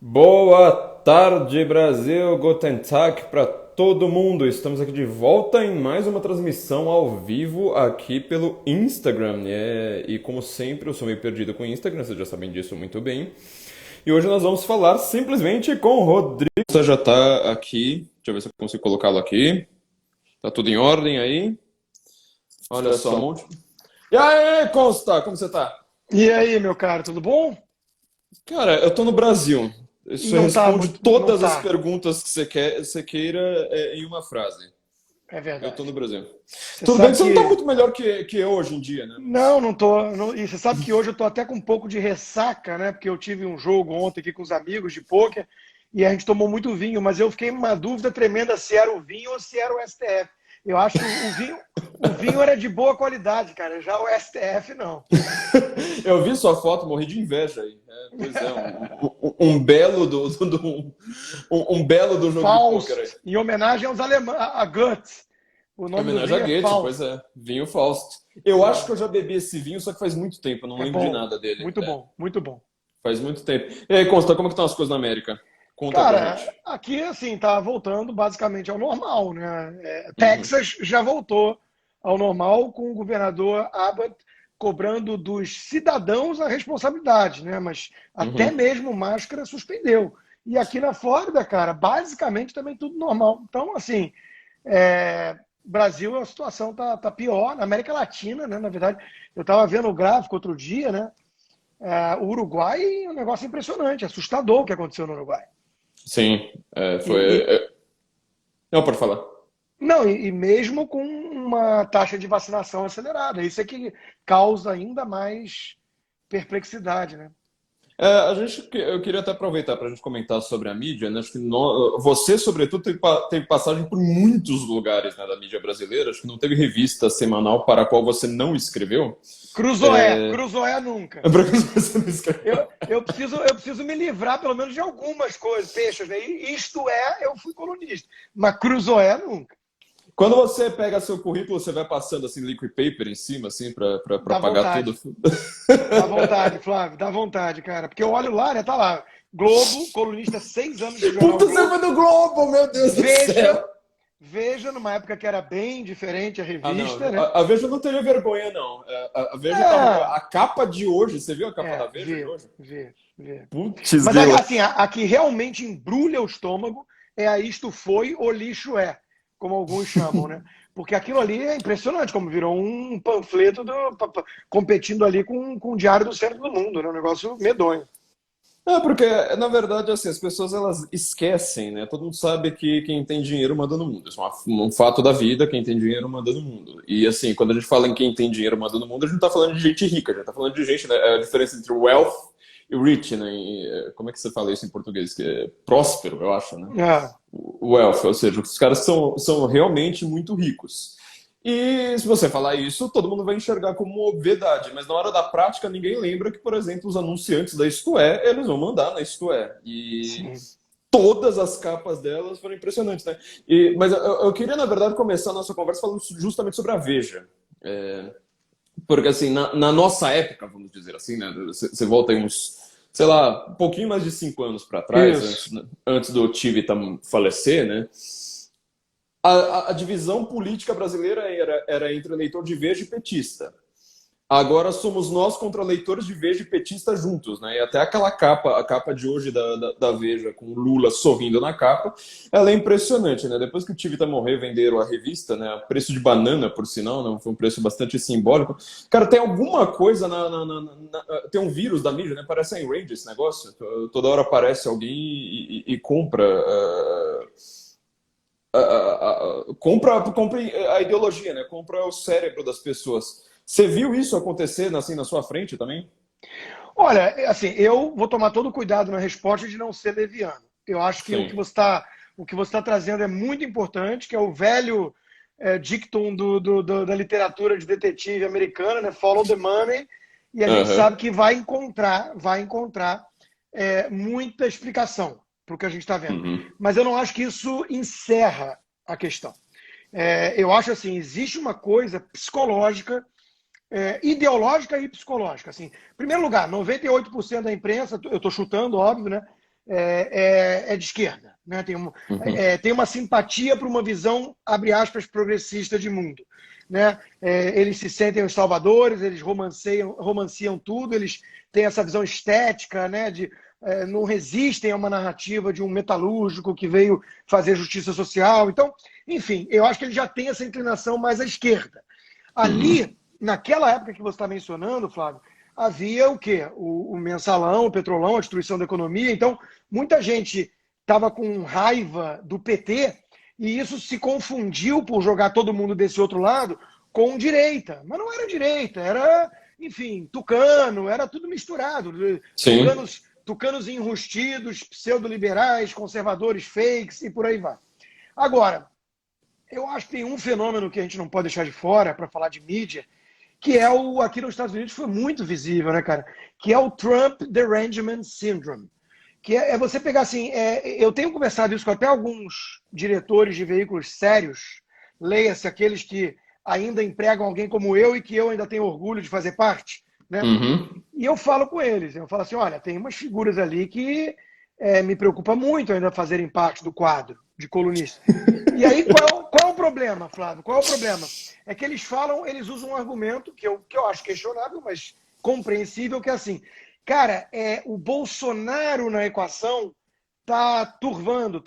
Boa tarde, Brasil. Guten Tag para todo mundo. Estamos aqui de volta em mais uma transmissão ao vivo aqui pelo Instagram. E como sempre, eu sou meio perdido com o Instagram, vocês já sabem disso muito bem. E hoje nós vamos falar simplesmente com o Rodrigo. Você já está aqui. Deixa eu ver se eu consigo colocá-lo aqui. Tá tudo em ordem aí? Olha só, um monte. E aí, Consta, como você tá? E aí, meu cara, tudo bom? Cara, eu tô no Brasil. Isso Não tá responde muito, não todas as tá. perguntas que você queira em uma frase. É Eu tô verdade. no Brasil. Você Tudo bem sabe que você não tá que muito melhor que eu hoje em dia, né? não, não tô. E você sabe que hoje eu tô até com um pouco de ressaca, né? Porque eu tive um jogo ontem aqui com os amigos de pôquer e a gente tomou muito vinho, mas eu fiquei numa dúvida tremenda se era o vinho ou se era o STF. Eu acho que o vinho era de boa qualidade, cara. Já o STF não. Eu vi sua foto, morri de inveja aí. Pois é, um belo um belo do jogo de pôquer aí. Faust, em homenagem aos alemães, a Guts. O Em nome do homenagem a vinho é Goethe, pois Faust. é. Vinho Fausto. Eu acho que É, eu já bebi esse vinho, só que faz muito tempo, eu não é lembro de bom, nada dele. muito bom, muito bom. Faz muito tempo. E aí, Consta, como é que estão as coisas na América? Conta pra gente. Cara, aqui assim tá voltando basicamente ao normal, né? Uhum, Texas já voltou ao normal com o governador Abbott cobrando dos cidadãos a responsabilidade, né? Mas até uhum. mesmo máscara suspendeu. E aqui na Flórida, cara, basicamente também tudo normal. Então, assim, Brasil a situação tá pior, na América Latina, né? Na verdade, eu estava vendo o gráfico outro dia, né? O Uruguai é um negócio impressionante, assustador o que aconteceu no Uruguai. Sim, E, foi. e, Não, pode falar. Não, e mesmo com uma taxa de vacinação acelerada. Isso é que causa ainda mais perplexidade, né? Eu queria até aproveitar para a gente comentar sobre a mídia, né? Acho que você, sobretudo, teve passagem por muitos lugares, né, da mídia brasileira. Acho que não teve revista semanal para a qual você não escreveu. É... Cruzoé nunca. Para que você não escreveu. Eu preciso me livrar pelo menos de algumas coisas, peixes, né? Isto é, eu fui colunista. Mas Cruzoé nunca. Quando você pega seu currículo, você vai passando assim liquid paper em cima, assim, para Dá pagar tudo. vontade. Dá vontade, Flávio. Dá vontade, cara. Porque eu olho lá, né? Tá lá. Globo, colunista 6 anos do jornal Puta, você foi Globo. do Globo, meu Deus do Veja, céu! Veja, numa época que era bem diferente a Ah, revista, não. né? A Veja não teria vergonha, não. A Veja tava. É, A capa de hoje, você viu a capa da Veja de vê, hoje? vê, vê. Putz, Mas grila. assim, a que realmente embrulha o estômago é a isto foi o lixo é, como alguns chamam, né? Porque aquilo ali é impressionante, como virou um panfleto competindo ali com o Diário do Centro do Mundo, né? Um negócio medonho. Porque, na verdade, assim, as pessoas elas esquecem, né? Todo mundo sabe que quem tem dinheiro manda no mundo. Isso é um fato da vida, quem tem dinheiro manda no mundo. E, assim, quando a gente fala em quem tem dinheiro manda no mundo, a gente não tá falando de gente rica, a gente tá falando de gente, né? É a diferença entre wealth e rich, né? Como é que você fala isso em português? Que é próspero, eu acho, né? Ah, Wealth, ou seja, os caras são realmente muito ricos. E se você falar isso, todo mundo vai enxergar como obviedade, mas na hora da prática ninguém lembra que, por exemplo, os anunciantes da Isto É, eles vão mandar na Isto É. E sim. todas as capas delas foram impressionantes, né? Mas eu queria, na verdade, começar a nossa conversa falando justamente sobre a Veja. Porque, assim, na nossa época, vamos dizer assim, né? Você volta aí uns, sei lá, um pouquinho mais de 5 anos para trás, Isso. antes do Tivita falecer, né? A divisão política brasileira era entre eleitor de Veja e petista. Agora somos nós contra leitores de Veja e petista juntos, né? E até aquela capa, a capa de hoje da Veja, com o Lula sorrindo na capa, ela é impressionante, né? Depois que o Tivita morrer, venderam a revista, né? A preço de banana, por sinal, né? Foi um preço bastante simbólico. Cara, tem alguma coisa tem um vírus da mídia, né? Parece a Enrage esse negócio. Toda hora aparece alguém e compra. Compra a ideologia, né? Compra o cérebro das pessoas. Você viu isso acontecer assim na sua frente também? Olha, assim, eu vou tomar todo o cuidado na resposta de não ser leviano. Eu acho que o Sim. que você está trazendo é muito importante, que é o velho dictum da literatura de detetive americana, né? Follow the money, e a gente Aham. sabe que vai encontrar muita explicação para o que a gente está vendo. Uhum. Mas eu não acho que isso encerra a questão. Eu acho assim, existe uma coisa psicológica ideológica e psicológica. Assim. Em primeiro lugar, 98% da imprensa, eu estou chutando, óbvio, né? é de esquerda, né? Tem uma simpatia para uma visão, abre aspas, progressista de mundo. Né? Eles se sentem os salvadores, eles romanciam tudo, eles têm essa visão estética, né? Não resistem a uma narrativa de um metalúrgico que veio fazer justiça social. Então, enfim, eu acho que ele já tem essa inclinação mais à esquerda. Ali, naquela época que você está mencionando, Flávio, havia o quê? O mensalão, o petrolão, a destruição da economia. Então, muita gente estava com raiva do PT e isso se confundiu por jogar todo mundo desse outro lado com direita. Mas não era direita, era, enfim, tucano, era tudo misturado. Sim. Tucanos enrustidos, pseudo-liberais, conservadores fakes e por aí vai. Agora, eu acho que tem um fenômeno que a gente não pode deixar de fora para falar de mídia, que é aqui nos Estados Unidos foi muito visível, né, cara? Que é o Trump Derangement Syndrome. Que é você pegar assim, eu tenho conversado isso com até alguns diretores de veículos sérios, leia-se aqueles que ainda empregam alguém como eu e que eu ainda tenho orgulho de fazer parte, né? E eu falo com eles, eu falo assim, olha, tem umas figuras ali que me preocupa muito ainda fazerem parte do quadro de colunista. E aí, qual é o problema, Flávio? Qual é o problema? É que eles usam um argumento que eu acho questionável, mas compreensível, que é assim, cara, o Bolsonaro na equação tá turvando,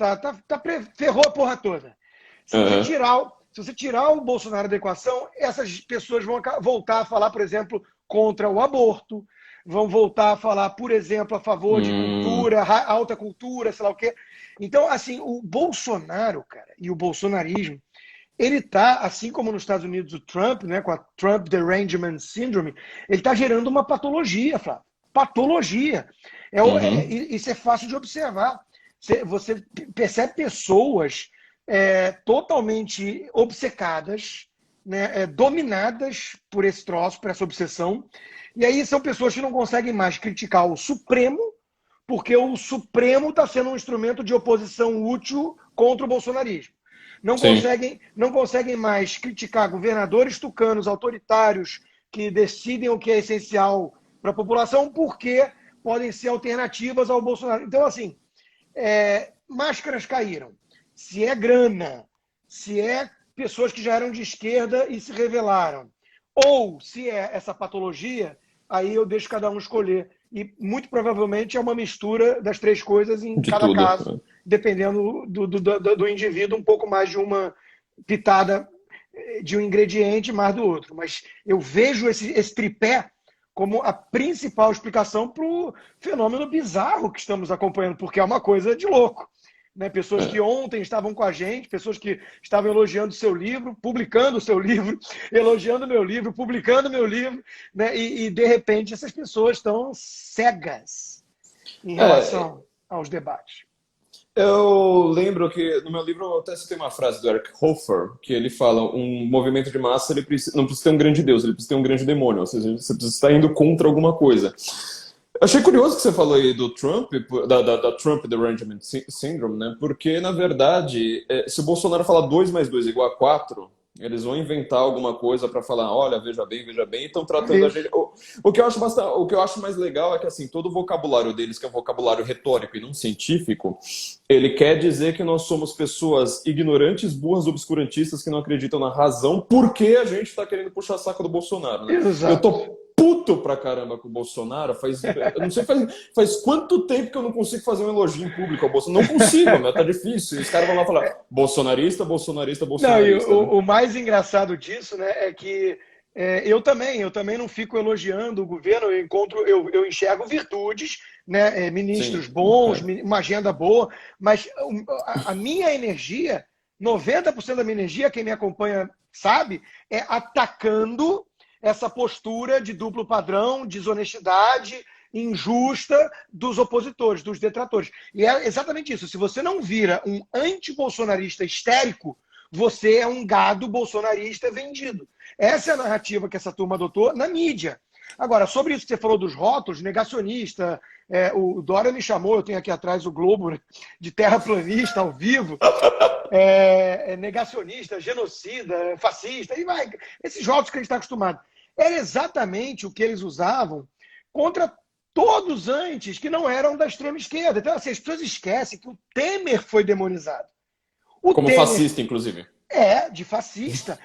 ferrou a porra toda. Se você tirar o Bolsonaro da equação, essas pessoas vão voltar a falar, por exemplo, contra o aborto, vão voltar a falar, por exemplo, a favor de cultura, alta cultura, sei lá o quê. Então, assim, o Bolsonaro, cara, e o bolsonarismo, ele tá, assim como nos Estados Unidos o Trump, né, com a Trump Derangement Syndrome, ele tá gerando uma patologia, Flávio. Patologia. Isso é fácil de observar. Você percebe pessoas totalmente obcecadas, né, dominadas por esse troço, por essa obsessão. E aí são pessoas que não conseguem mais criticar o Supremo, porque o Supremo está sendo um instrumento de oposição útil contra o bolsonarismo. Não conseguem mais criticar governadores tucanos, autoritários, que decidem o que é essencial para a população, porque podem ser alternativas ao Bolsonaro. Então, assim, máscaras caíram. Se é grana, se é pessoas que já eram de esquerda e se rebelaram, ou se é essa patologia, aí eu deixo cada um escolher. E muito provavelmente é uma mistura das três coisas em cada caso, dependendo do indivíduo, um pouco mais de uma pitada de um ingrediente, mais do outro. Mas eu vejo esse tripé como a principal explicação para o fenômeno bizarro que estamos acompanhando, porque é uma coisa de louco. Né? Pessoas que ontem estavam com a gente, pessoas que estavam elogiando o seu livro, publicando o seu livro, elogiando meu livro, publicando meu livro, né? E de repente essas pessoas estão cegas em relação aos debates. Eu lembro que no meu livro eu até citei uma frase do Eric Hoffer, que ele fala: um movimento de massa não precisa ter um grande Deus, ele precisa ter um grande demônio, ou seja, você precisa estar indo contra alguma coisa. Achei curioso que você falou aí do Trump, da Trump Derangement Syndrome, né? Porque, na verdade, se o Bolsonaro falar 2 mais 2 igual a 4, eles vão inventar alguma coisa para falar, olha, veja bem, e estão tratando a gente... O que eu acho mais legal é que, assim, todo o vocabulário deles, que é um vocabulário retórico e não científico, ele quer dizer que nós somos pessoas ignorantes, burras, obscurantistas, que não acreditam na razão, porque a gente está querendo puxar saco do Bolsonaro, né? Exato. Eu tô puto pra caramba com o Bolsonaro. Eu não sei faz quanto tempo que eu não consigo fazer um elogio em público ao Bolsonaro. Não consigo, mas tá difícil. Os caras vão lá falar bolsonarista. Não, o mais engraçado disso, né, é que eu também não fico elogiando o governo. Eu enxergo virtudes, né, ministros Sim, bons, uma agenda boa, mas a minha energia, 90% da minha energia, quem me acompanha sabe, é atacando essa postura de duplo padrão, desonestidade, injusta dos opositores, dos detratores. E é exatamente isso. Se você não vira um anti-bolsonarista histérico, você é um gado bolsonarista vendido. Essa é a narrativa que essa turma adotou na mídia. Agora, sobre isso que você falou dos rótulos, negacionista, o Dória me chamou, eu tenho aqui atrás o Globo, né, de terraplanista ao vivo, negacionista, genocida, fascista, e vai, esses rótulos que a gente está acostumado. Era exatamente o que eles usavam contra todos antes que não eram da extrema esquerda. Então, assim, as pessoas esquecem que o Temer foi demonizado. Como Temer, fascista, inclusive. De fascista.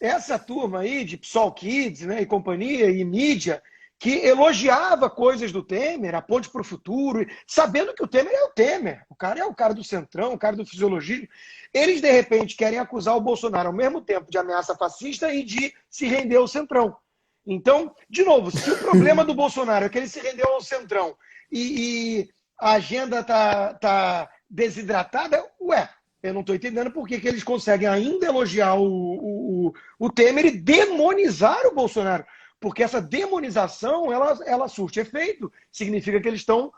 Essa turma aí de PSOL Kids, né, e companhia, e mídia, que elogiava coisas do Temer, a ponte para o futuro, sabendo que o Temer é o Temer. O cara é o cara do centrão, o cara do fisiologismo. Eles, de repente, querem acusar o Bolsonaro ao mesmo tempo de ameaça fascista e de se render ao centrão. Então, de novo, se o problema do Bolsonaro é que ele se rendeu ao centrão e a agenda tá desidratada, eu não estou entendendo por que eles conseguem ainda elogiar o Temer e demonizar o Bolsonaro. Porque essa demonização, ela surte efeito. Significa que eles estão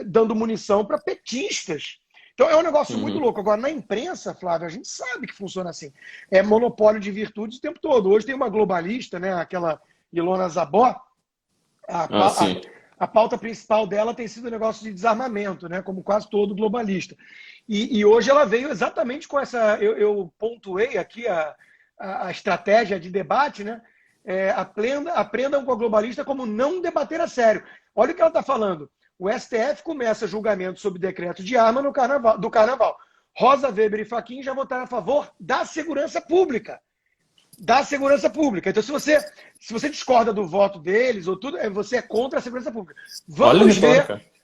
dando munição para petistas. Então é um negócio muito louco. Agora, na imprensa, Flávio, a gente sabe que funciona assim. É monopólio de virtudes o tempo todo. Hoje tem uma globalista, né, aquela Ilona Zabó, a pauta principal dela tem sido o negócio de desarmamento, né, como quase todo globalista. E hoje ela veio exatamente com essa... Eu pontuei aqui a estratégia de debate, né? Aprendam com a globalista como não debater a sério. Olha o que ela está falando. O STF começa julgamento sobre decreto de arma do carnaval. Rosa Weber e Fachin já votaram a favor da segurança pública. Da segurança pública. Então, se você discorda do voto deles, ou tudo, você é contra a segurança pública.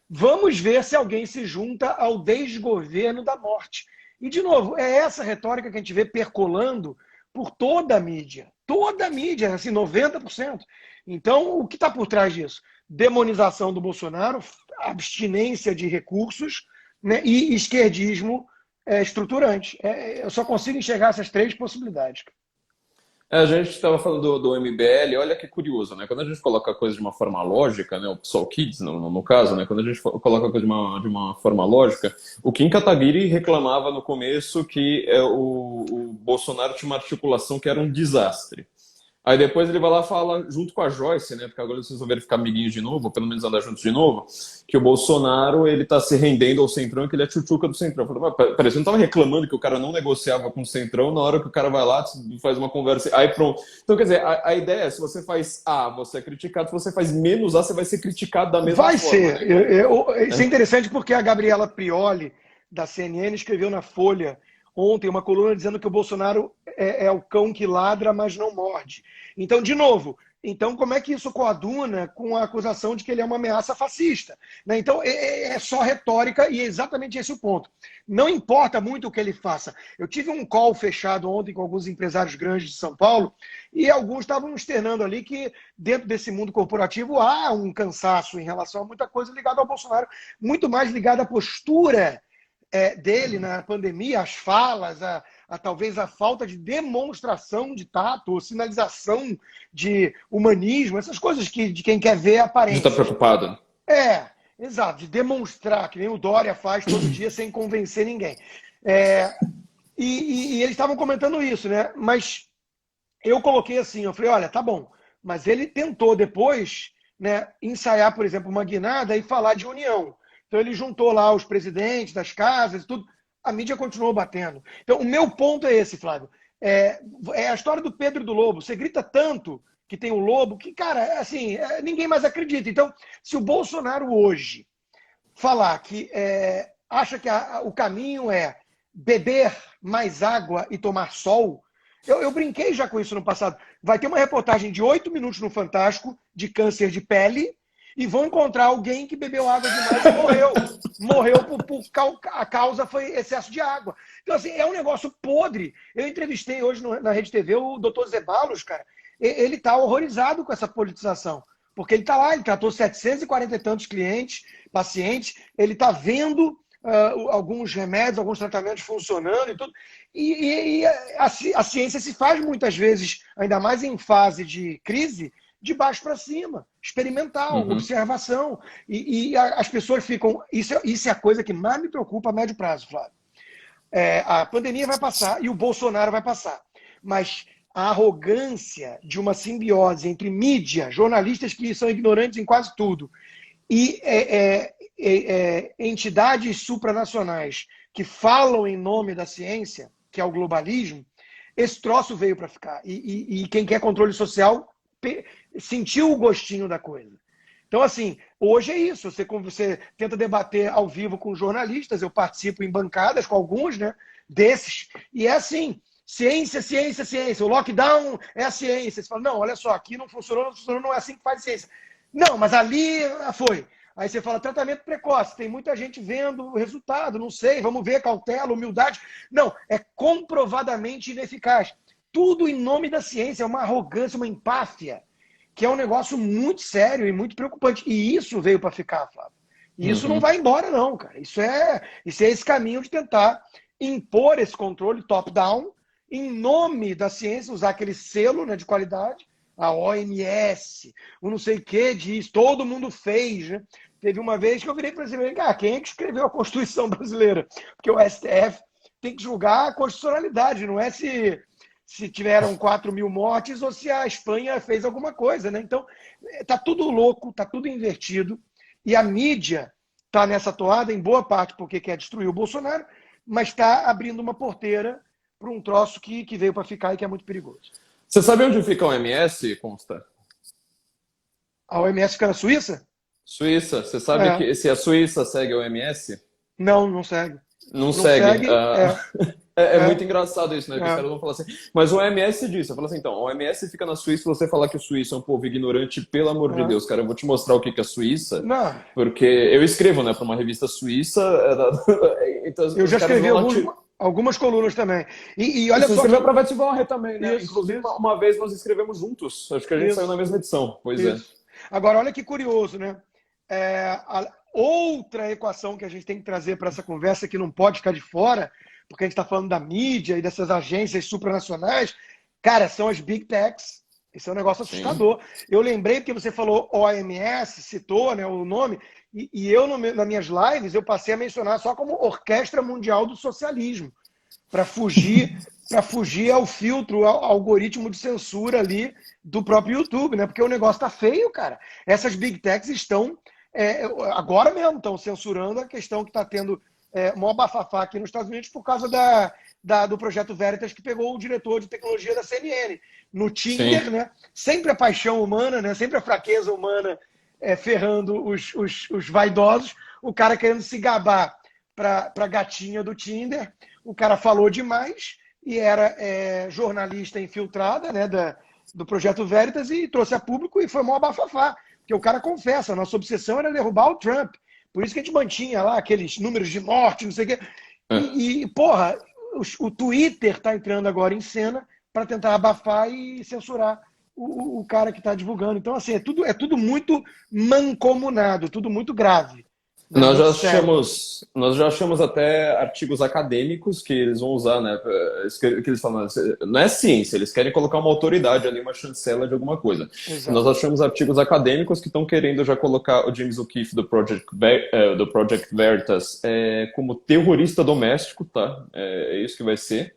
Vamos ver se alguém se junta ao desgoverno da morte. E, de novo, é essa retórica que a gente vê percolando por toda a mídia. Toda a mídia, assim, 90%. Então, o que está por trás disso? Demonização do Bolsonaro, abstinência de recursos, né, e esquerdismo estruturante. Eu só consigo enxergar essas três possibilidades. A gente estava falando do MBL, olha que curioso, né? Quando a gente coloca a coisa de uma forma lógica, né? O PSOL Kids, no caso, né? Quando a gente coloca a coisa de uma forma lógica, o Kim Kataguiri reclamava no começo que o Bolsonaro tinha uma articulação que era um desastre. Aí depois ele vai lá e fala, junto com a Joyce, né? Porque agora eles resolveram ficar amiguinhos de novo, ou pelo menos andar juntos de novo, que o Bolsonaro, ele tá se rendendo ao Centrão, que ele é tchutchuca do Centrão. Eu falei, mas peraí, você não tava reclamando que o cara não negociava com o Centrão, na hora que o cara vai lá, faz uma conversa, aí pronto. Então, quer dizer, a ideia é, se você faz A, você é criticado, se você faz menos A, você vai ser criticado da mesma forma. Vai ser. Né? Isso é interessante porque a Gabriela Prioli, da CNN, escreveu na Folha ontem uma coluna dizendo que o Bolsonaro é o cão que ladra, mas não morde. Então, de novo, como é que isso coaduna com a acusação de que ele é uma ameaça fascista? Né? Então, é só retórica e é exatamente esse o ponto. Não importa muito o que ele faça. Eu tive um call fechado ontem com alguns empresários grandes de São Paulo e alguns estavam externando ali que dentro desse mundo corporativo há um cansaço em relação a muita coisa ligada ao Bolsonaro, muito mais ligada à postura dele na pandemia, as falas, talvez a falta de demonstração de tato, ou sinalização de humanismo, essas coisas de quem quer ver a aparência. De estar preocupado. Exato, de demonstrar, que nem o Dória faz todo dia sem convencer ninguém. E eles estavam comentando isso, né? Mas eu coloquei assim, eu falei, olha, tá bom, mas ele tentou depois, né, ensaiar, por exemplo, uma guinada e falar de união. Então ele juntou lá os presidentes das casas e tudo. A mídia continuou batendo. Então o meu ponto é esse, Flávio. É a história do Pedro e do Lobo. Você grita tanto que tem o lobo que, cara, assim, ninguém mais acredita. Então, se o Bolsonaro hoje falar que acha que o caminho é beber mais água e tomar sol, eu brinquei já com isso no passado. Vai ter uma reportagem de 8 minutos no Fantástico de câncer de pele e vão encontrar alguém que bebeu água demais e morreu. Morreu a causa foi excesso de água. Então, assim, é um negócio podre. Eu entrevistei hoje na Rede TV o Dr. Zeballos, cara. Ele está horrorizado com essa politização. Porque ele está lá, ele tratou 740 e tantos clientes, pacientes, ele está vendo alguns remédios, alguns tratamentos funcionando e tudo. E a ciência se faz muitas vezes, ainda mais em fase de crise, de baixo para cima, experimental, observação. E as pessoas ficam... Isso é a coisa que mais me preocupa a médio prazo, Flávio. A pandemia vai passar e o Bolsonaro vai passar. Mas a arrogância de uma simbiose entre mídia, jornalistas que são ignorantes em quase tudo, e entidades supranacionais que falam em nome da ciência, que é o globalismo, esse troço veio para ficar. E quem quer controle social sentiu o gostinho da coisa. Então, assim, hoje é isso. Você tenta debater ao vivo com jornalistas, eu participo em bancadas com alguns, né, desses, e é assim, ciência, ciência, ciência. O lockdown é a ciência. Você fala, não, olha só, aqui não funcionou, não funcionou, não é assim que faz ciência. Não, mas ali foi. Aí você fala, tratamento precoce, tem muita gente vendo o resultado, não sei, vamos ver, cautela, humildade. Não, é comprovadamente ineficaz. Tudo em nome da ciência, é uma arrogância, uma empáfia, que é um negócio muito sério e muito preocupante. E isso veio para ficar, Flávio. E isso não vai embora, não, cara. Isso é esse caminho de tentar impor esse controle top-down em nome da ciência, usar aquele selo, né, de qualidade, a OMS, o não sei o que diz, todo mundo fez, né? Teve uma vez que eu virei para você, quem é que escreveu a Constituição brasileira? Porque o STF tem que julgar a constitucionalidade, não é se tiveram 4.000 mortes ou se a Espanha fez alguma coisa, né? Então, tá tudo louco, tá tudo invertido, e a mídia tá nessa toada, em boa parte porque quer destruir o Bolsonaro, mas está abrindo uma porteira para um troço que veio para ficar e que é muito perigoso. Você sabe onde fica a OMS, Consta? A OMS fica na Suíça? Suíça. Você sabe que se a Suíça segue a OMS? Não, não segue. Não segue. É muito engraçado isso, né? Que os caras vão falar assim. Mas o OMS disse, eu falo assim, então, a OMS fica na Suíça, você falar que o suíço é um povo ignorante, pelo amor de Deus, cara, eu vou te mostrar o que é a Suíça, porque eu escrevo, né, para uma revista suíça. Então, eu já escrevi algumas colunas também. E olha só. Você escreveu para Vetivalre também, né? Isso, inclusive, uma vez nós escrevemos juntos. Acho que a gente saiu na mesma edição. Pois é. Agora, olha que curioso, né? A outra equação que a gente tem que trazer para essa conversa, que não pode ficar de fora, porque a gente está falando da mídia e dessas agências supranacionais, cara, são as Big Techs. Esse é um negócio assustador. Sim. Eu lembrei porque você falou OMS, citou, né, o nome, e eu, nas minhas lives, eu passei a mencionar só como Orquestra Mundial do Socialismo, para fugir ao filtro, ao algoritmo de censura ali do próprio YouTube, né? Porque o negócio tá feio, cara. Essas Big Techs estão, agora mesmo, estão censurando a questão que está tendo maior bafafá aqui nos Estados Unidos por causa do Projeto Veritas, que pegou o diretor de tecnologia da CNN. No Tinder, né? Sempre a paixão humana, né? Sempre a fraqueza humana ferrando os vaidosos. O cara querendo se gabar para a gatinha do Tinder. O cara falou demais e era jornalista infiltrada, né, do Projeto Veritas, e trouxe a público e foi mó bafafá. Porque o cara confessa, a nossa obsessão era derrubar o Trump. Por isso que a gente mantinha lá aqueles números de morte, não sei o quê. E porra, o Twitter está entrando agora em cena para tentar abafar e censurar o cara que está divulgando. Então, assim, é tudo muito mancomunado, tudo muito grave. Nós já achamos até artigos acadêmicos que eles vão usar, né? Que eles falam, não é ciência, eles querem colocar uma autoridade ali, uma chancela de alguma coisa. Exato. Nós achamos artigos acadêmicos que estão querendo já colocar o James O'Keefe do Project Veritas como terrorista doméstico, tá? É isso que vai ser,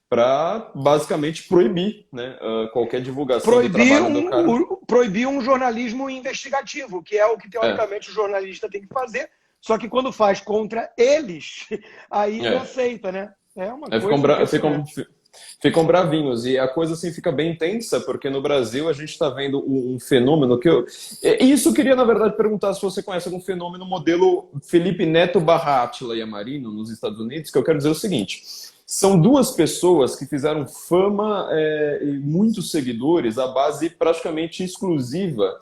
para basicamente proibir, né, qualquer divulgação do trabalho do cara. Proibir um jornalismo investigativo, que é o que teoricamente o jornalista tem que fazer, só que quando faz contra eles, aí não aceita, né? É uma coisa ficam bravinhos, e a coisa assim fica bem tensa, porque no Brasil a gente está vendo um fenômeno que isso eu queria, na verdade, perguntar se você conhece algum fenômeno modelo Felipe Neto / Átila Yamarino nos Estados Unidos, que eu quero dizer o seguinte: são duas pessoas que fizeram fama e muitos seguidores à base praticamente exclusiva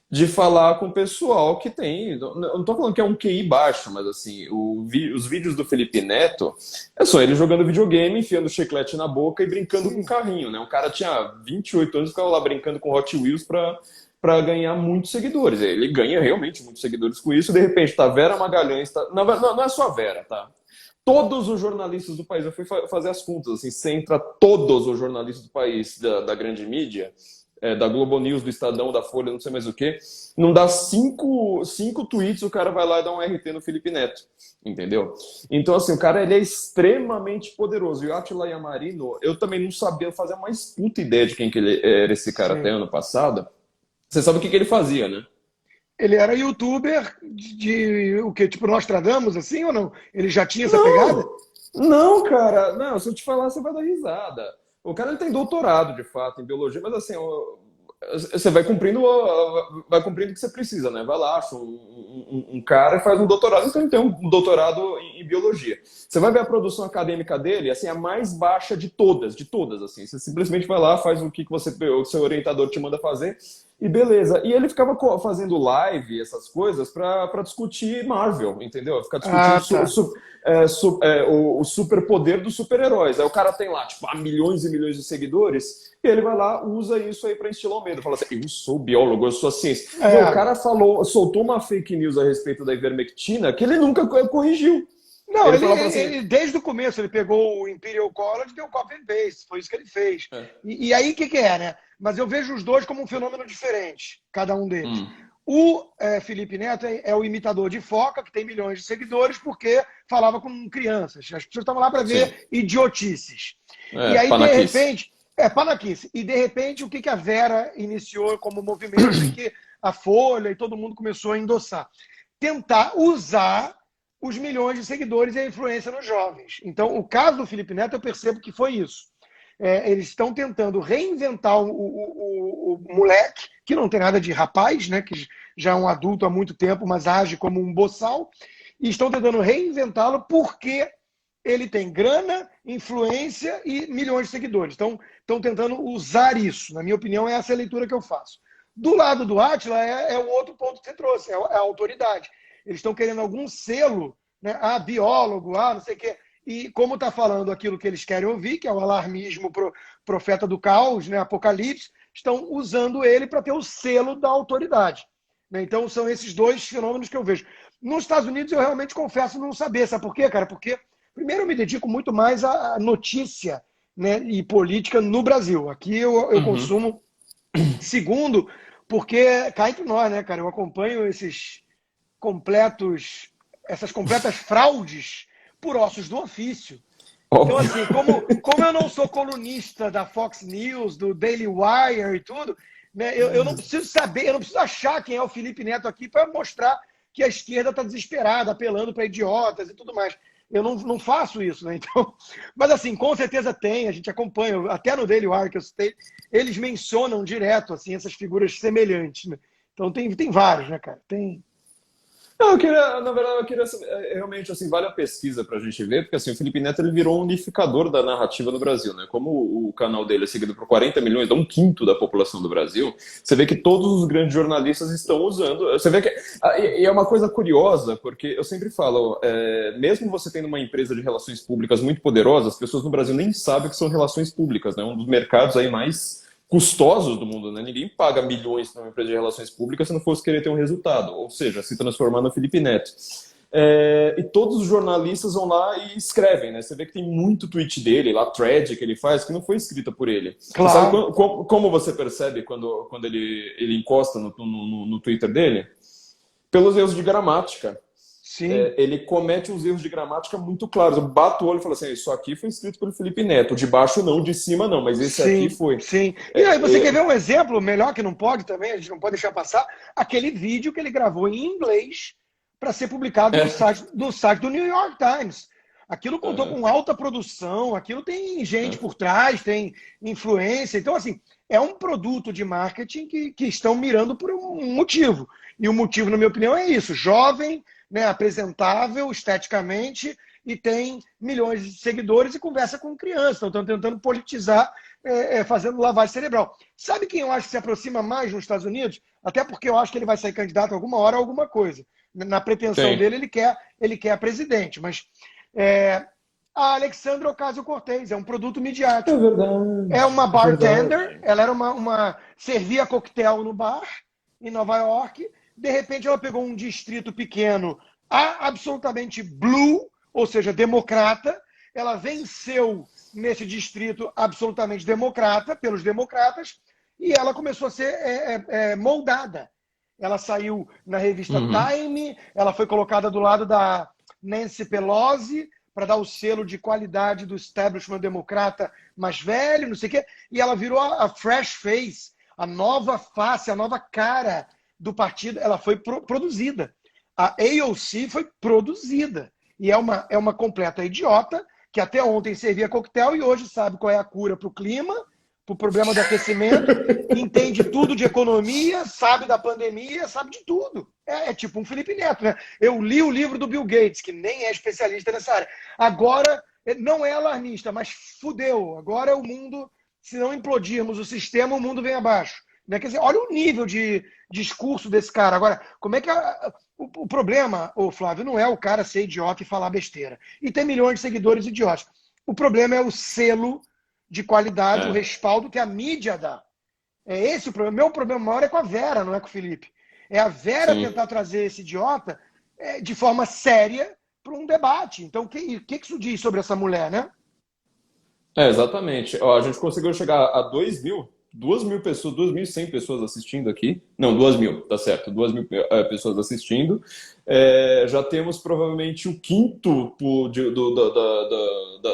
de falar com o pessoal que tem... Eu não estou falando que é um QI baixo, mas assim, os vídeos do Felipe Neto é só ele jogando videogame, enfiando chiclete na boca e brincando com carrinho, né? O cara tinha 28 anos e ficava lá brincando com Hot Wheels para ganhar muitos seguidores. Ele ganha realmente muitos seguidores com isso. De repente, tá Vera Magalhães... Não é só a Vera, tá? Todos os jornalistas do país, eu fui fazer as contas, assim, você entra todos os jornalistas do país, da grande mídia, da Globo News, do Estadão, da Folha, não sei mais o que, não dá cinco tweets, o cara vai lá e dá um RT no Felipe Neto, entendeu? Então, assim, o cara ele é extremamente poderoso. E o Átila Yamarino, eu também não sabia fazer a mais puta ideia de quem que ele era esse cara até ano passado. Você sabe o que ele fazia, né? Ele era youtuber de o quê? Tipo Nostradamus, assim, ou não? Ele já tinha essa pegada? Não, cara. Não, se eu te falar, você vai dar risada. O cara ele tem doutorado, de fato, em biologia, mas assim, você vai cumprindo o que você precisa, né? Vai lá, acha um cara e faz um doutorado, então ele tem um doutorado em biologia. Você vai ver a produção acadêmica dele, assim, a mais baixa de todas, assim. Você simplesmente vai lá, faz o que o seu orientador te manda fazer e beleza. E ele ficava fazendo live, essas coisas, para discutir Marvel, entendeu? Ficar discutindo Tá. o superpoder dos super-heróis. Aí o cara tem lá, tipo, milhões e milhões de seguidores, e ele vai lá, usa isso aí para instilar o medo. Fala assim, eu sou biólogo, eu sou ciência. O cara soltou uma fake news a respeito da ivermectina que ele nunca corrigiu. Não, Assim, ele, desde o começo, ele pegou o Imperial College e deu copy and paste. Foi isso que ele fez. E aí, o que é, né? Mas eu vejo os dois como um fenômeno diferente, cada um deles. O Felipe Neto é o imitador de foca, que tem milhões de seguidores, porque falava com crianças. As pessoas estavam lá para ver idiotices. E aí, panaquice. de repente... panaquice. E, de repente, o que a Vera iniciou como movimento e que a Folha e todo mundo começou a endossar? Tentar usar os milhões de seguidores e a influência nos jovens. Então, o caso do Felipe Neto, eu percebo que foi isso. Eles estão tentando reinventar o moleque, que não tem nada de rapaz, né, que já é um adulto há muito tempo, mas age como um boçal, e estão tentando reinventá-lo porque ele tem grana, influência e milhões de seguidores. Então, estão tentando usar isso. Na minha opinião, é essa a leitura que eu faço. Do lado do Átila, é o outro ponto que você trouxe, é a autoridade. Eles estão querendo algum selo, né? Biólogo, não sei o quê. E como está falando aquilo que eles querem ouvir, que é o alarmismo profeta do caos, né? Apocalipse, estão usando ele para ter o selo da autoridade. Né? Então, são esses dois fenômenos que eu vejo. Nos Estados Unidos, eu realmente confesso não saber. Sabe por quê, cara? Porque, primeiro, eu me dedico muito mais à notícia, né? E política no Brasil. Aqui eu consumo. Segundo, porque cá entre nós, né, cara? Eu acompanho essas completas fraudes por ossos do ofício. Então, assim, como eu não sou colunista da Fox News, do Daily Wire e tudo, né, eu não preciso saber, eu não preciso achar quem é o Felipe Neto aqui para mostrar que a esquerda está desesperada, apelando para idiotas e tudo mais. Eu não faço isso, né? Então, mas assim, com certeza tem, a gente acompanha, até no Daily Wire que eu citei, eles mencionam direto assim, essas figuras semelhantes. Né? Então tem vários, né, cara? Tem. Não, na verdade, eu queria saber, realmente, assim, vale a pesquisa pra gente ver, porque, assim, o Felipe Neto, ele virou um unificador da narrativa no Brasil, né? Como o canal dele é seguido por 40 milhões, dá um quinto da população do Brasil, você vê que todos os grandes jornalistas estão usando, você vê que, e é uma coisa curiosa, porque eu sempre falo, mesmo você tendo uma empresa de relações públicas muito poderosa, as pessoas no Brasil nem sabem o que são relações públicas, né? Um dos mercados aí mais custosos do mundo, né? Ninguém paga milhões para uma empresa de relações públicas se não fosse querer ter um resultado, ou seja, se transformar no Felipe Neto. E todos os jornalistas vão lá e escrevem, né? Você vê que tem muito tweet dele, lá, thread que ele faz, que não foi escrita por ele. Claro. Você sabe como você percebe quando ele encosta no Twitter dele? Pelos erros de gramática. Sim. Ele comete uns erros de gramática muito claros. Eu bato o olho e falo assim, isso aqui foi escrito pelo Felipe Neto. De baixo não, de cima não, mas esse aqui foi. Sim. E aí, você quer ver um exemplo melhor que não pode também, a gente não pode deixar passar? Aquele vídeo que ele gravou em inglês para ser publicado no site do New York Times. Aquilo contou com alta produção, aquilo tem gente por trás, tem influência. Então, assim, é um produto de marketing que estão mirando por um motivo. E o motivo, na minha opinião, é isso. Jovem, né, apresentável esteticamente e tem milhões de seguidores e conversa com crianças. Então, estão tentando politizar, fazendo lavagem cerebral. Sabe quem eu acho que se aproxima mais nos Estados Unidos? Até porque eu acho que ele vai sair candidato alguma hora a alguma coisa. Na pretensão dele, ele quer a presidente. Mas a Alexandra Ocasio-Cortez é um produto midiático. É verdade. É uma bartender, ela era servia coquetel no bar em Nova York. De repente, ela pegou um distrito pequeno, absolutamente blue, ou seja, democrata. Ela venceu nesse distrito absolutamente democrata, pelos democratas, e ela começou a ser moldada. Ela saiu na revista Time, ela foi colocada do lado da Nancy Pelosi, para dar o selo de qualidade do establishment democrata mais velho, não sei o quê, e ela virou a fresh face, a nova face, a nova cara do partido. Ela foi produzida. A AOC foi produzida. E é uma completa idiota, que até ontem servia coquetel e hoje sabe qual é a cura para o clima, para o problema do aquecimento, entende tudo de economia, sabe da pandemia, sabe de tudo. É tipo um Felipe Neto, né? Eu li o livro do Bill Gates, que nem é especialista nessa área. Agora, não é alarmista, mas fudeu. Agora o mundo, se não implodirmos o sistema, o mundo vem abaixo. Né? Quer dizer, olha o nível de discurso desse cara. Agora, como é que... O problema, ô Flávio, não é o cara ser idiota e falar besteira. E ter milhões de seguidores idiotas. O problema é o selo de qualidade, o respaldo que a mídia dá. É esse o problema. Meu problema maior é com a Vera, não é com o Felipe. É a Vera tentar trazer esse idiota de forma séria para um debate. Então, o que isso diz sobre essa mulher, né? Exatamente. Ó, a gente conseguiu chegar a 2.000 pessoas, 2.100 pessoas assistindo aqui. Não, 2.000, tá certo. 2.000 pessoas assistindo. Já temos provavelmente o quinto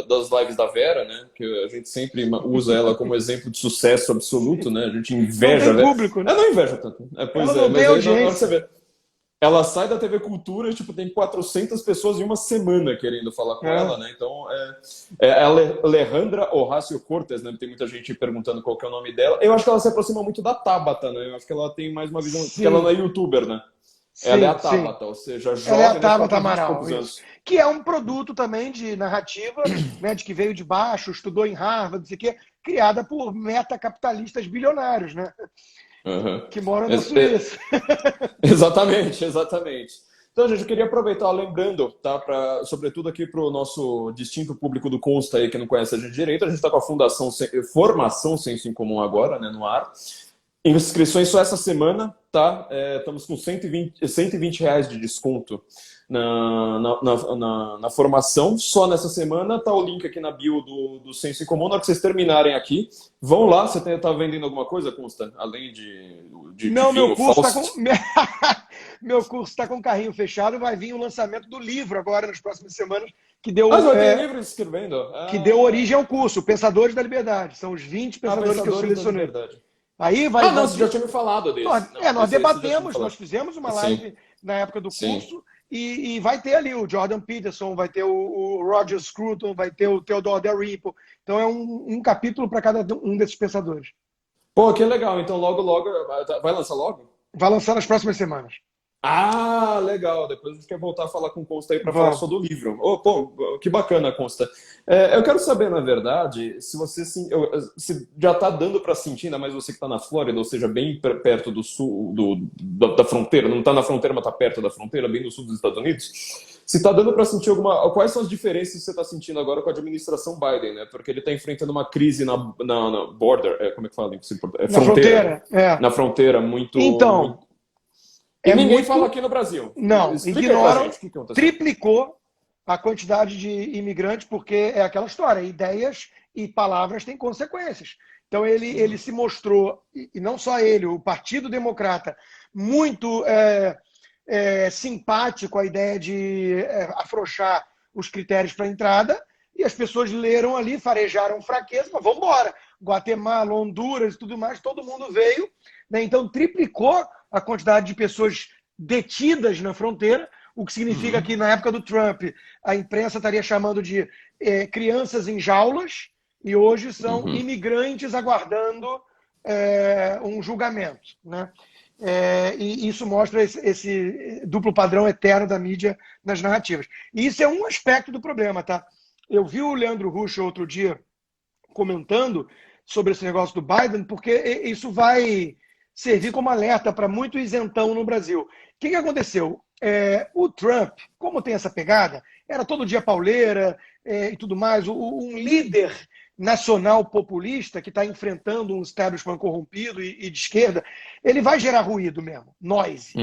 das lives da Vera, né? Que a gente sempre usa ela como exemplo de sucesso absoluto, né? A gente inveja. Não tem público, né? Eu não invejo tanto. Pois ela não tem audiência. Você vê. Ela sai da TV Cultura e tipo, tem 400 pessoas em uma semana querendo falar com ela, né? Então, a Alejandra Horacio Cortes, né? Tem muita gente perguntando qual que é o nome dela. Eu acho que ela se aproxima muito da Tabata, né? Eu acho que ela tem mais uma visão... Porque ela não é youtuber, né? Sim, ela é a Tabata, ou seja, jovem... Ela é a Tabata Amaral, que é um produto também de narrativa, né? De que veio de baixo, estudou em Harvard, não sei o quê, criada por metacapitalistas bilionários, né? Que moram na Suíça. Exatamente. Então, gente, eu queria aproveitar, lembrando, tá, sobretudo aqui para o nosso distinto público do Consta aí, que não conhece a gente direito, a gente está com a Fundação Formação Senso em Comum agora, né, no ar. Inscrições só essa semana, tá? Estamos com R$120 de desconto na formação. Só nessa semana, tá o link aqui na bio do Senso em Comum. Na hora que vocês terminarem aqui, vão lá. Você tá vendendo alguma coisa, Consta? Além de não, vinho meu curso falso? Meu curso está com carrinho fechado. Vai vir o lançamento do livro agora, nas próximas semanas, que deu, tem livro escrevendo? que deu origem ao curso, Pensadores da Liberdade. São os 20 pensadores que eu selecionei. Aí vai, não, você já tinha me falado desse. Nós debatemos, nós fizemos uma live na época do curso e vai ter ali o Jordan Peterson, vai ter o Roger Scruton, vai ter o Theodore Dalrymple. Então é um capítulo para cada um desses pensadores. Pô, que legal. Então logo, vai lançar logo? Vai lançar nas próximas semanas. Ah, legal. Depois a gente quer voltar a falar com o Consta aí para falar só do livro. Pô, que bacana, Consta. Eu quero saber, na verdade, se você se já está dando para sentir, ainda mais você que está na Flórida, ou seja, bem perto do sul da fronteira, não está na fronteira, mas está perto da fronteira, bem no sul dos Estados Unidos. Se está dando para sentir quais são as diferenças que você está sentindo agora com a administração Biden, né? Porque ele está enfrentando uma crise na border, como é que fala? Na fronteira. Na fronteira, muito... Então... Muito... E ninguém fala aqui no Brasil. Não, ignoram, triplicou a quantidade de imigrantes, porque é aquela história, ideias e palavras têm consequências. Então ele se mostrou, e não só ele, o Partido Democrata, muito simpático à ideia de afrouxar os critérios para entrada, e as pessoas leram ali, farejaram fraqueza, mas vamos embora. Guatemala, Honduras e tudo mais, todo mundo veio, né? Então triplicou a quantidade de pessoas detidas na fronteira, o que significa que na época do Trump a imprensa estaria chamando de crianças em jaulas, e hoje são imigrantes aguardando um julgamento, né? E isso mostra esse duplo padrão eterno da mídia nas narrativas. E isso é um aspecto do problema, tá? Eu vi o Leandro Russo outro dia comentando sobre esse negócio do Biden, porque isso vai servir como alerta para muito isentão no Brasil. O que aconteceu? O Trump, como tem essa pegada, era todo dia pauleira e tudo mais, um líder nacional populista que está enfrentando um establishment corrompido e de esquerda, ele vai gerar ruído mesmo, noise.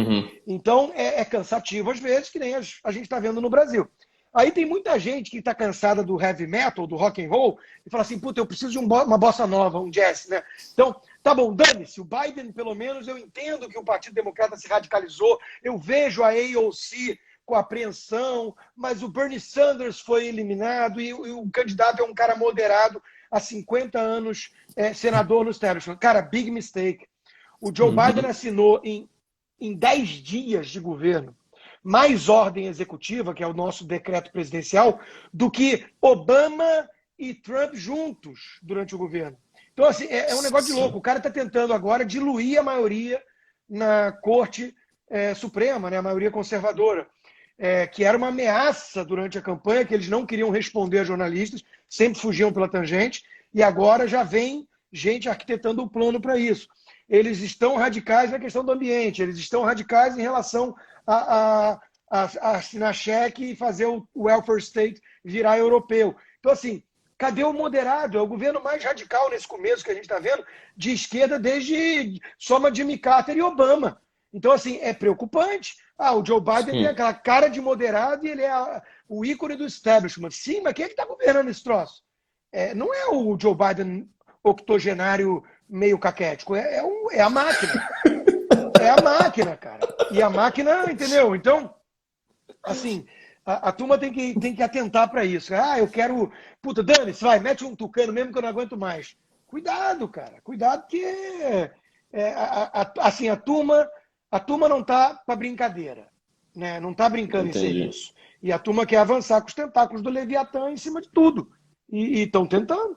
Então é cansativo às vezes, que nem a gente está vendo no Brasil. Aí tem muita gente que está cansada do heavy metal, do rock and roll, e fala assim, puta, eu preciso de uma bossa nova, um jazz, né? Então, tá bom, dane-se, o Biden, pelo menos, eu entendo que o Partido Democrata se radicalizou, eu vejo a AOC com apreensão, mas o Bernie Sanders foi eliminado e o candidato é um cara moderado, há 50 anos, senador no establishment. Cara, big mistake. O Joe Biden assinou em 10 dias de governo mais ordem executiva, que é o nosso decreto presidencial, do que Obama e Trump juntos durante o governo. Então, assim, é um negócio de louco. O cara está tentando agora diluir a maioria na Corte Suprema, né, a maioria conservadora, que era uma ameaça durante a campanha, que eles não queriam responder a jornalistas, sempre fugiam pela tangente, e agora já vem gente arquitetando um plano para isso. Eles estão radicais na questão do ambiente, eles estão radicais em relação a assinar cheque e fazer o welfare state virar europeu. Então, assim, cadê o moderado? É o governo mais radical nesse começo que a gente está vendo, de esquerda desde soma Jimmy Carter e Obama. Então, assim, é preocupante. O Joe Biden tem aquela cara de moderado e ele é o ícone do establishment. Sim, mas quem é que está governando esse troço? Não é o Joe Biden octogenário meio caquético, é a máquina. É a máquina, cara. E a máquina, entendeu? Então, assim, a turma tem que atentar para isso. Eu quero... Puta, dane-se, vai, mete um tucano mesmo que eu não aguento mais. Cuidado, cara. Cuidado que assim, a turma não tá para brincadeira, né? Não tá brincando em serviço. E a turma quer avançar com os tentáculos do Leviatã em cima de tudo. E estão tentando.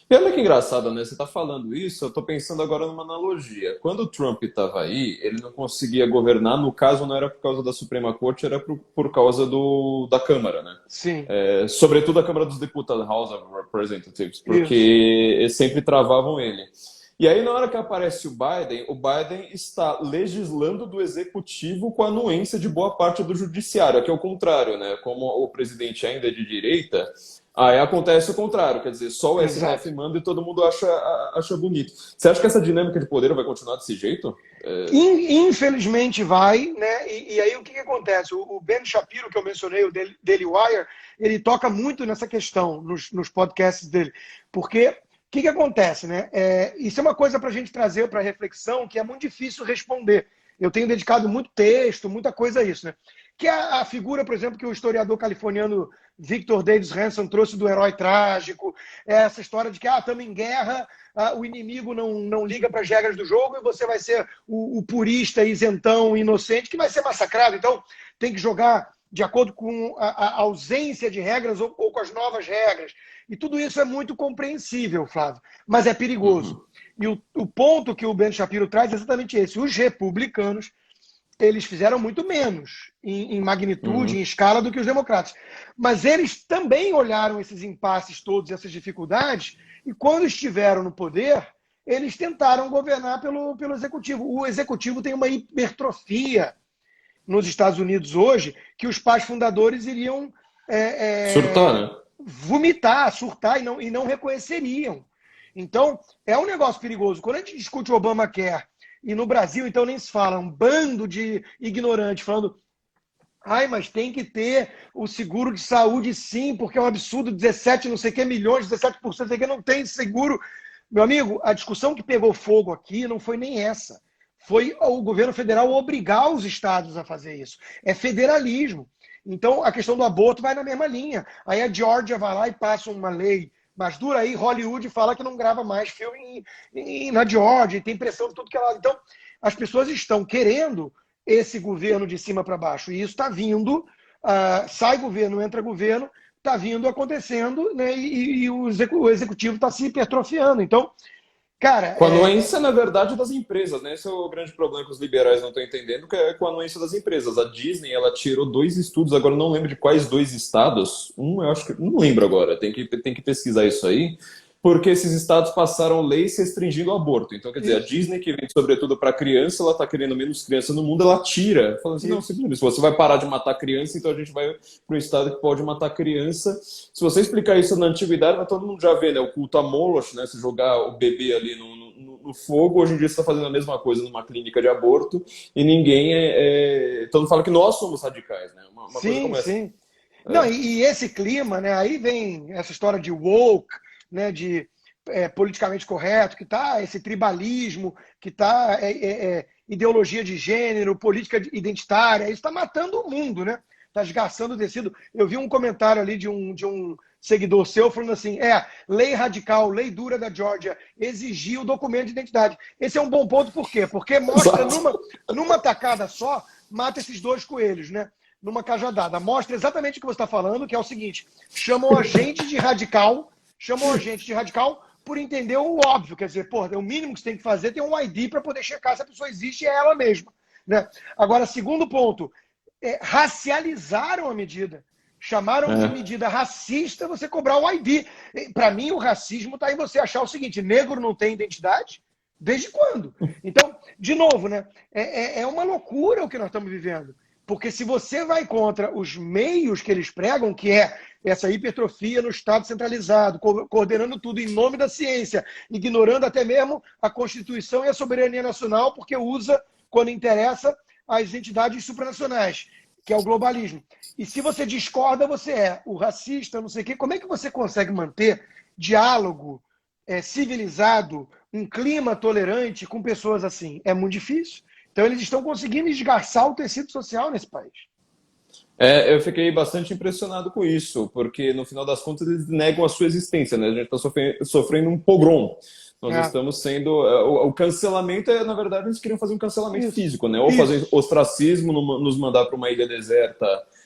E olha que engraçado, né? Você está falando isso, eu estou pensando agora numa analogia. Quando o Trump estava aí, ele não conseguia governar, no caso não era por causa da Suprema Corte, era por causa da Câmara, né? Sim. Sobretudo a Câmara dos Deputados, House of Representatives, porque sempre travavam ele. E aí, na hora que aparece o Biden está legislando do executivo com a anuência de boa parte do judiciário, que é o contrário, né? Como o presidente ainda é de direita, aí acontece o contrário, quer dizer, só o STF manda e todo mundo acha bonito. Você acha que essa dinâmica de poder vai continuar desse jeito? Infelizmente vai, né? E aí o que acontece? O Ben Shapiro, que eu mencionei, o Daily Wire, ele toca muito nessa questão nos podcasts dele, porque o que acontece, né? Isso é uma coisa para a gente trazer para reflexão que é muito difícil responder. Eu tenho dedicado muito texto, muita coisa a isso, né? Que é a figura, por exemplo, que o historiador californiano Victor Davis Hanson trouxe do herói trágico, essa história de que estamos em guerra, o inimigo não liga para as regras do jogo e você vai ser o purista, isentão, inocente, que vai ser massacrado. Então, tem que jogar de acordo com a ausência de regras ou com as novas regras. E tudo isso é muito compreensível, Flávio, mas é perigoso. E o ponto que o Ben Shapiro traz é exatamente esse. Os republicanos, eles fizeram muito menos em magnitude, em escala, do que os democratas. Mas eles também olharam esses impasses todos, essas dificuldades, e quando estiveram no poder, eles tentaram governar pelo executivo. O executivo tem uma hipertrofia nos Estados Unidos hoje, que os pais fundadores iriam surtar, né? Vomitar, surtar e não reconheceriam. Então, é um negócio perigoso. Quando a gente discute o Obamacare, e no Brasil, então, nem se fala, um bando de ignorantes falando mas tem que ter o seguro de saúde sim, porque é um absurdo, 17 não sei que milhões, 17% não sei que não tem seguro. Meu amigo, a discussão que pegou fogo aqui não foi nem essa. Foi o governo federal obrigar os estados a fazer isso. É federalismo. Então, a questão do aborto vai na mesma linha. Aí a Geórgia vai lá e passa uma lei mais dura, aí Hollywood fala que não grava mais filme na Geórgia, e tem pressão de tudo que é lado. Então, as pessoas estão querendo esse governo de cima para baixo. E isso está vindo, sai governo, entra governo, está vindo acontecendo, né? E o executivo está se hipertrofiando. Então, cara... Com a anuência, na verdade, das empresas, né? Esse é o grande problema que os liberais não estão entendendo, que é com a anuência das empresas. A Disney, ela tirou 2 estudos, agora eu não lembro de quais 2 estados. Eu acho que... Não lembro agora, tem que pesquisar isso aí. Porque esses estados passaram leis restringindo o aborto. Então, quer dizer, a Disney, que vem sobretudo para criança, ela está querendo menos criança no mundo, ela tira. Falando assim, não, simplesmente, se você vai parar de matar criança, então a gente vai para um estado que pode matar criança. Se você explicar isso na antiguidade, todo mundo já vê, né? O culto a Moloch, né? Se jogar o bebê ali no fogo, hoje em dia você está fazendo a mesma coisa numa clínica de aborto e ninguém... Todo mundo fala que nós somos radicais, né? Uma coisa como essa. Sim. Não, e esse clima, né? Aí vem essa história de woke, né, de politicamente correto, que está esse tribalismo, que está ideologia de gênero, política identitária, isso está matando o mundo, né? Está esgarçando o tecido. Eu vi um comentário ali de um seguidor seu falando assim, lei radical, lei dura da Geórgia, exigiu o documento de identidade. Esse é um bom ponto, por quê? Porque mostra numa tacada só, mata esses 2 coelhos, né? Numa cajadada. Mostra exatamente o que você está falando, que é o seguinte, chamam a gente de radical por entender o óbvio. Quer dizer, o mínimo que você tem que fazer é ter um ID para poder checar se a pessoa existe e é ela mesma. Né? Agora, segundo ponto, racializaram a medida. Chamaram de medida racista você cobrar o ID. Para mim, o racismo está em você achar o seguinte: negro não tem identidade? Desde quando? Então, de novo, né? É uma loucura o que nós estamos vivendo. Porque se você vai contra os meios que eles pregam, que é essa hipertrofia no Estado centralizado, coordenando tudo em nome da ciência, ignorando até mesmo a Constituição e a soberania nacional, porque usa, quando interessa, as entidades supranacionais, que é o globalismo. E se você discorda, você é o racista, não sei o quê. Como é que você consegue manter diálogo civilizado, um clima tolerante com pessoas assim? É muito difícil. Então, eles estão conseguindo esgarçar o tecido social nesse país. Eu fiquei bastante impressionado com isso, porque no final das contas eles negam a sua existência, né? A gente está sofrendo um pogrom. Nós estamos sendo... O cancelamento na verdade, eles queriam fazer um cancelamento físico, né? Ou fazer ostracismo, nos mandar para uma ilha deserta,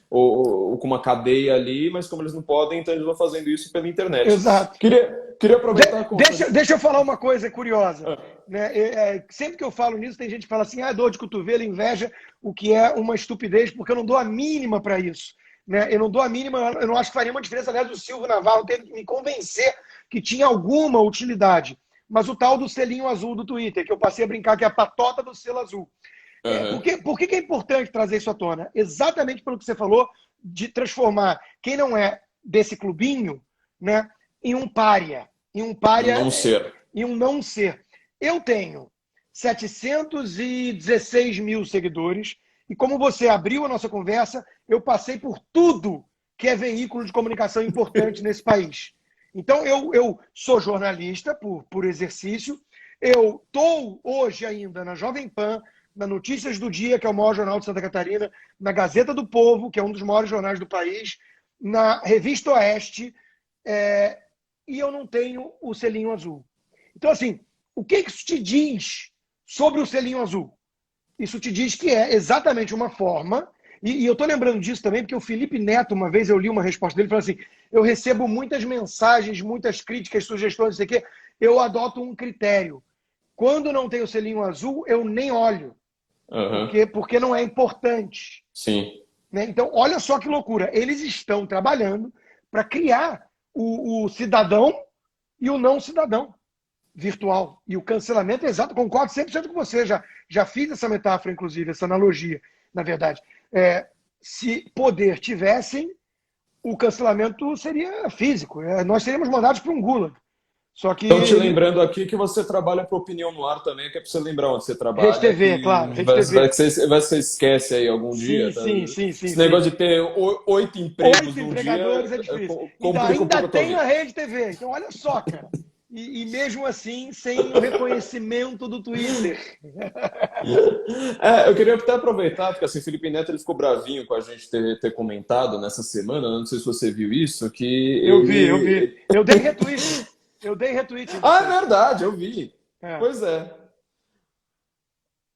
ou com uma cadeia ali, mas como eles não podem, então eles vão fazendo isso pela internet. Exato. Queria aproveitar... Deixa eu falar uma coisa curiosa. Né? Sempre que eu falo nisso, tem gente que fala assim, dor de cotovelo, inveja, o que é uma estupidez, porque eu não dou a mínima para isso. Né? Eu não dou a mínima, eu não acho que faria uma diferença. Aliás, o Silvio Navarro teve que me convencer que tinha alguma utilidade. Mas o tal do selinho azul do Twitter, que eu passei a brincar que é a patota do selo azul. Por que é importante trazer isso à tona? Exatamente pelo que você falou, de transformar quem não é desse clubinho, né, em um pária. Em um pária. Em um não ser. Eu tenho 716 mil seguidores e, como você abriu a nossa conversa, eu passei por tudo que é veículo de comunicação importante nesse país. Então, eu sou jornalista por exercício, eu estou hoje ainda na Jovem Pan, na Notícias do Dia, que é o maior jornal de Santa Catarina, na Gazeta do Povo, que é um dos maiores jornais do país, na Revista Oeste, e eu não tenho o selinho azul. Então, assim, o que isso te diz sobre o selinho azul? Isso te diz que é exatamente uma forma, e eu estou lembrando disso também, porque o Felipe Neto, uma vez eu li uma resposta dele, falou assim, eu recebo muitas mensagens, muitas críticas, sugestões, não sei o quê, eu adoto um critério. Quando não tem o selinho azul, eu nem olho. Porque não é importante. Sim. Né? Então, olha só que loucura. Eles estão trabalhando para criar o cidadão e o não cidadão virtual. E o cancelamento é exato. Concordo 100% com você. Já fiz essa metáfora, inclusive, essa analogia, na verdade. Se poder tivessem, o cancelamento seria físico. Nós seríamos mandados para um gulag. Só que... Estou te lembrando aqui que você trabalha para Opinião no Ar também, que é para você lembrar onde você trabalha. Rede TV, claro. Rede TV. Você esquece aí algum dia. Sim. Esse negócio de ter 8 empregos num empregadores dia... É difícil. Ainda tem a Rede TV. Então, olha só, cara. E mesmo assim, sem o reconhecimento do Twitter. Eu queria até aproveitar, porque assim, Felipe Neto ele ficou bravinho com a gente ter comentado nessa semana, não sei se você viu isso, que... Eu vi. Eu dei retweet. É verdade, eu vi. Pois é.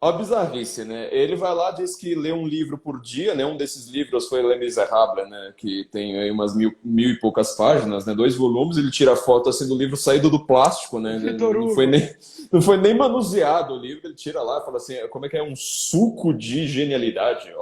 Ó, a bizarrice, né? Ele vai lá, diz que lê um livro por dia, né? Um desses livros foi Les Misérables, né? Que tem aí umas mil e poucas páginas, né? 2 volumes, ele tira a foto assim do livro saído do plástico, né? Não foi nem manuseado o livro, ele tira lá e fala assim, como é que é? Um suco de genialidade.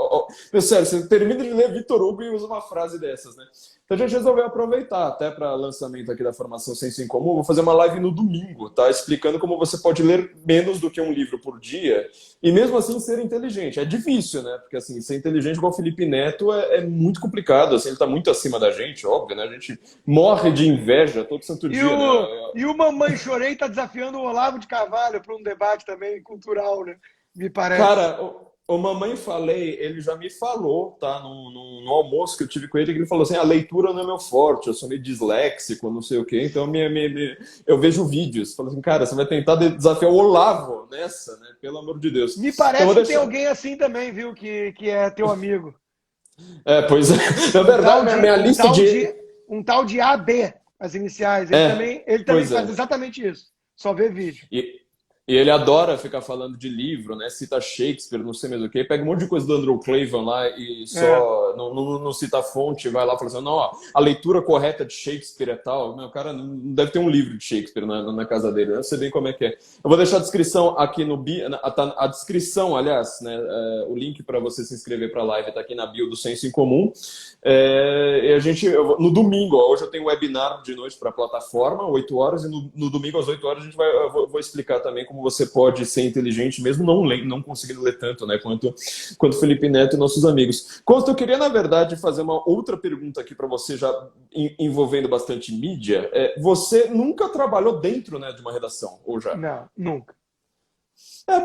Meu sério, você termina de ler Vitor Hugo e usa uma frase dessas, né? Então a gente resolveu aproveitar até para lançamento aqui da formação Senso em Comum. Vou fazer uma live no domingo, tá? Explicando como você pode ler menos do que um livro por dia e mesmo assim ser inteligente. É difícil, né? Porque assim, ser inteligente igual o Felipe Neto é muito complicado. Assim, ele está muito acima da gente, óbvio, né? A gente morre de inveja todo santo dia, né? E o Mamãe Chorei está desafiando o Olavo de Carvalho para um debate também cultural, né? Me parece. Cara, o Mamãe Falei, ele já me falou, tá? No almoço que eu tive com ele, que ele falou assim, a leitura não é meu forte, eu sou meio disléxico, não sei o quê, então eu vejo vídeos, falo assim, cara, você vai tentar desafiar o Olavo nessa, né? Pelo amor de Deus. Me parece que tem alguém assim também, viu, que é teu amigo. Pois é. Na verdade, minha lista um tal de AB, as iniciais, ele também faz exatamente isso, só vê vídeo. E ele adora ficar falando de livro, né? Cita Shakespeare, não sei mesmo o quê. Pega um monte de coisa do Andrew Clavin lá e É. só não cita a fonte, vai lá e fala assim, não, ó, a leitura correta de Shakespeare é tal. Meu, o cara não deve ter um livro de Shakespeare na casa dele. Eu sei bem como é que é. Eu vou deixar a descrição aqui no bio, a descrição, aliás, né? O link para você se inscrever para a live está aqui na bio do Senso em Comum. E a gente, no domingo, ó, hoje eu tenho um webinar de noite para a plataforma, 8 horas, e no domingo às 8 horas eu vou explicar também como você pode ser inteligente, mesmo não conseguindo ler tanto, né, quanto Felipe Neto e nossos amigos. Costa, eu queria, na verdade, fazer uma outra pergunta aqui para você, já envolvendo bastante mídia. Você nunca trabalhou dentro, né, de uma redação, ou já? Não, nunca.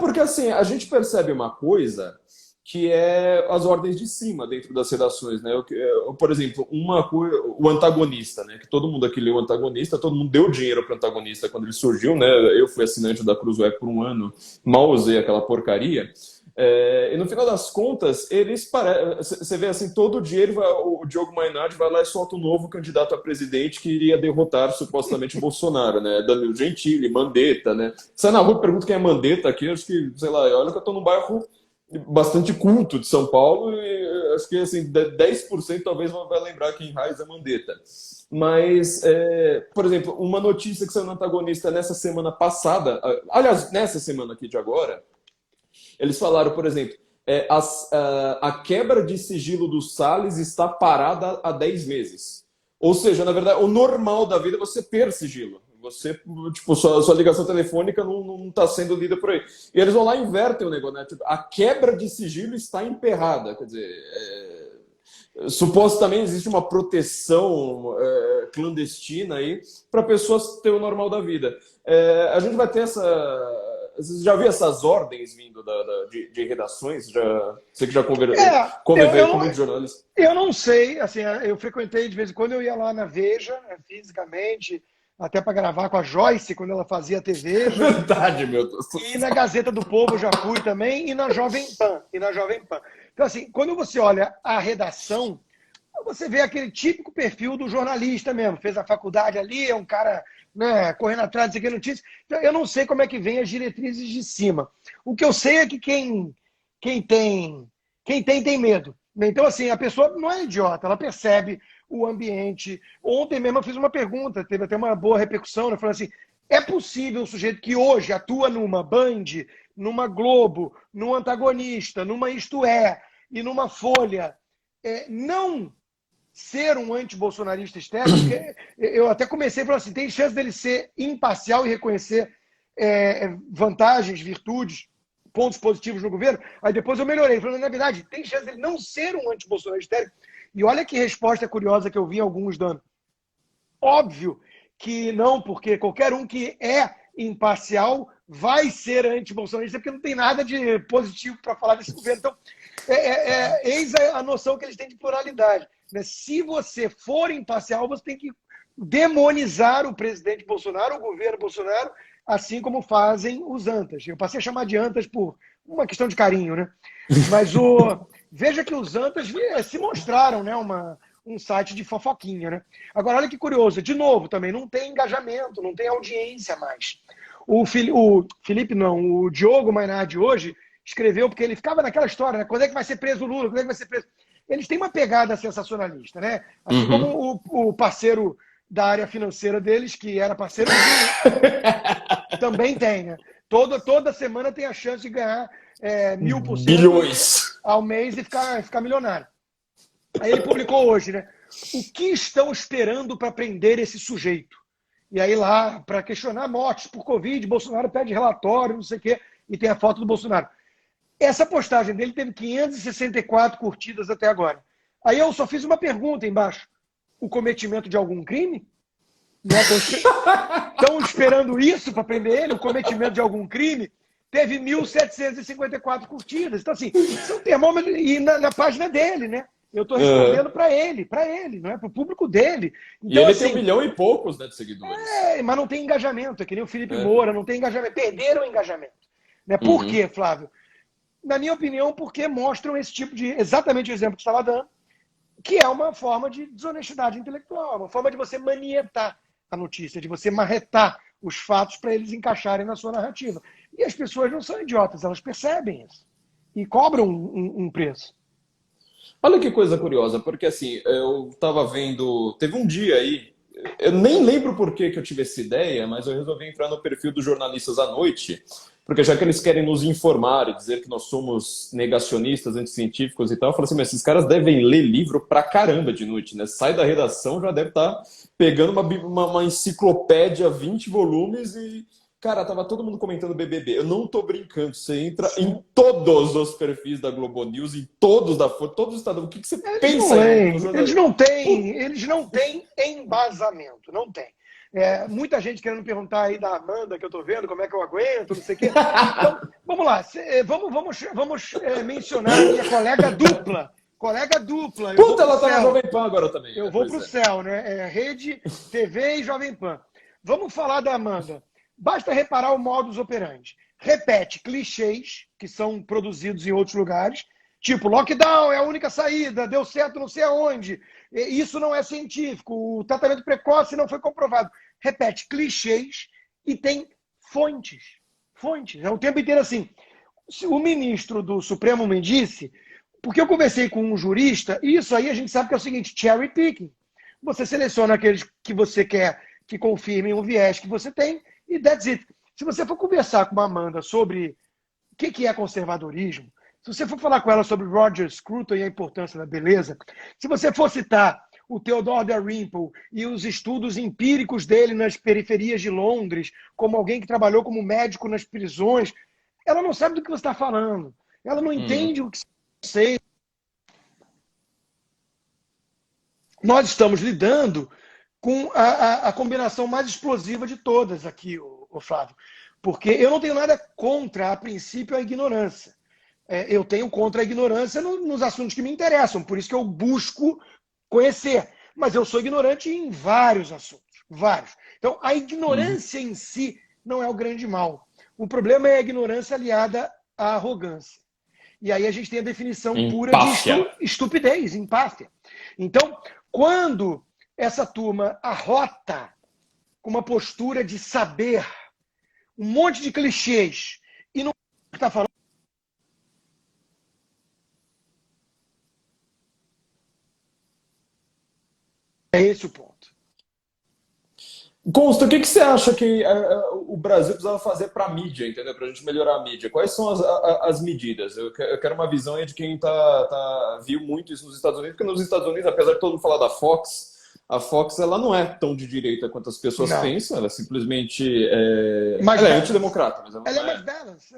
Porque assim, a gente percebe uma coisa que é as ordens de cima dentro das redações, né? Por exemplo, o antagonista, né? Que todo mundo aqui leu o antagonista, todo mundo deu dinheiro para o antagonista quando ele surgiu, né? Eu fui assinante da Cruz Web por um ano, mal usei aquela porcaria. E no final das contas, você vê assim, todo dia o Diogo Mainardi vai lá e solta um novo candidato a presidente que iria derrotar supostamente o Bolsonaro, né? Danilo Gentili, Mandetta, né? Sai na rua e pergunta quem é Mandetta aqui, acho que, sei lá, olha que eu tô num bairro bastante culto de São Paulo e acho que assim, 10% talvez vai lembrar que em raiz é Mandetta. Mas, por exemplo, uma notícia que saiu no Antagonista nessa semana passada, aliás, nessa semana aqui de agora, eles falaram, por exemplo, a quebra de sigilo do Salles está parada há 10 meses. Ou seja, na verdade, o normal da vida é você ter sigilo. Você, tipo, sua ligação telefônica não está sendo lida por aí. E eles vão lá e invertem o negócio, né? Tipo, a quebra de sigilo está emperrada. Quer dizer, supostamente existe uma proteção clandestina aí para pessoas ter o normal da vida. A gente vai ter essa... Você já viu essas ordens vindo de redações? Você que já conviveu com muitos jornalistas. Eu não sei, assim, eu frequentei de vez em quando, eu ia lá na Veja, fisicamente, até para gravar com a Joyce, quando ela fazia TV. Verdade, meu Deus. E na Gazeta do Povo eu já fui também, e na Jovem Pan. Então, assim, quando você olha a redação, você vê aquele típico perfil do jornalista mesmo. Fez a faculdade ali, é um cara, né, correndo atrás de notícias. Então, eu não sei como é que vem as diretrizes de cima. O que eu sei é que quem tem medo. Então, assim, a pessoa não é idiota, ela percebe o ambiente. Ontem mesmo eu fiz uma pergunta, teve até uma boa repercussão, né? Falando assim, é possível o sujeito que hoje atua numa Band, numa Globo, num Antagonista, numa Isto É e numa Folha, não ser um antibolsonarista externo? Porque eu até comecei a falar assim, tem chance dele ser imparcial e reconhecer vantagens, virtudes, pontos positivos no governo? Aí depois eu melhorei, falando, na verdade, tem chance dele não ser um antibolsonarista externo? E olha que resposta curiosa que eu vi alguns dando. Óbvio que não, porque qualquer um que é imparcial vai ser anti-bolsonarista, porque não tem nada de positivo para falar desse governo. Então, eis a noção que eles têm de pluralidade. Né? Se você for imparcial, você tem que demonizar o presidente Bolsonaro, o governo Bolsonaro, assim como fazem os antas. Eu passei a chamar de antas por uma questão de carinho, né? Mas veja que os antas se mostraram, né, um site de fofoquinha, né? Agora, olha que curioso, de novo também, não tem engajamento, não tem audiência mais. O Diogo Mainardi hoje escreveu, porque ele ficava naquela história, né? Quando é que vai ser preso o Lula? Quando é que vai ser preso? Eles têm uma pegada sensacionalista, né? Assim como o parceiro da área financeira deles, que era parceiro também tem, né? Toda semana tem a chance de ganhar 1000% bilhões ao mês e ficar milionário. Aí ele publicou hoje, né? O que estão esperando para prender esse sujeito? E aí lá, para questionar mortes por Covid, Bolsonaro pede relatório, não sei o quê, e tem a foto do Bolsonaro. Essa postagem dele teve 564 curtidas até agora. Aí eu só fiz uma pergunta embaixo. O cometimento de algum crime? Estão esperando isso para prender ele? O cometimento de algum crime? Teve 1.754 curtidas. Então, assim, são termômetros. E na página dele, né? Eu estou respondendo para ele, não é para o público dele. Então, e ele assim, tem 1 milhão e poucos, né, de seguidores. Mas não tem engajamento. É que nem o Felipe Moura, não tem engajamento. Perderam o engajamento. Né? Por quê, Flávio? Na minha opinião, porque mostram esse tipo de... Exatamente o exemplo que você estava dando, que é uma forma de desonestidade intelectual, uma forma de você manietar a notícia, de você marretar os fatos para eles encaixarem na sua narrativa. E as pessoas não são idiotas, elas percebem isso e cobram um preço. Olha que coisa curiosa, porque assim, eu tava vendo. Teve um dia aí, eu nem lembro por que que eu tive essa ideia, mas eu resolvi entrar no perfil dos jornalistas à noite, porque já que eles querem nos informar e dizer que nós somos negacionistas, anticientíficos e tal, eu falei assim, mas esses caras devem ler livro pra caramba de noite, né? Sai da redação, já deve estar pegando uma enciclopédia, 20 volumes e. Cara, tava todo mundo comentando BBB. Eu não tô brincando. Você entra em todos os perfis da Globo News, em todos da Folha, todos os estados. O que que você pensa aí no jornalismo? Eles não têm embasamento, não tem. Muita gente querendo perguntar aí da Amanda, que eu tô vendo, como é que eu aguento, não sei o quê. Então, vamos lá. Vamos mencionar a minha colega dupla. Colega dupla. Puta, ela tá na Jovem Pan agora também. Eu vou pro céu, né? Rede, TV e Jovem Pan. Vamos falar da Amanda. Basta reparar o modus operandi. Repete clichês que são produzidos em outros lugares, tipo, lockdown é a única saída, deu certo não sei aonde, isso não é científico, o tratamento precoce não foi comprovado. Repete clichês e tem fontes. Fontes. É o tempo inteiro assim. O ministro do Supremo me disse, porque eu conversei com um jurista, e isso aí a gente sabe que é o seguinte, cherry picking. Você seleciona aqueles que você quer que confirmem o viés que você tem, e that's it. Se você for conversar com uma Amanda sobre o que é conservadorismo, se você for falar com ela sobre Roger Scruton e a importância da beleza, se você for citar o Theodore Dalrymple e os estudos empíricos dele nas periferias de Londres, como alguém que trabalhou como médico nas prisões, ela não sabe do que você está falando. Ela não entende o que você... Nós estamos lidando com a combinação mais explosiva de todas aqui, o Flávio. Porque eu não tenho nada contra, a princípio, a ignorância. Eu tenho contra a ignorância nos assuntos que me interessam, por isso que eu busco conhecer. Mas eu sou ignorante em vários assuntos, vários. Então, a ignorância em si não é o grande mal. O problema é a ignorância aliada à arrogância. E aí a gente tem a definição pura de estupidez, empáfia. Então, quando essa turma arrota com uma postura de saber, um monte de clichês, e não está falando. É esse o ponto. Consta, o que que você acha que o Brasil precisava fazer para a mídia, entendeu? Para a gente melhorar a mídia? Quais são as medidas? Eu quero uma visão aí de quem viu muito isso nos Estados Unidos, porque nos Estados Unidos, apesar de todo mundo falar da Fox, a Fox ela não é tão de direita quanto as pessoas pensam, ela é simplesmente ela é antidemocrata. Mas ela é mais balance.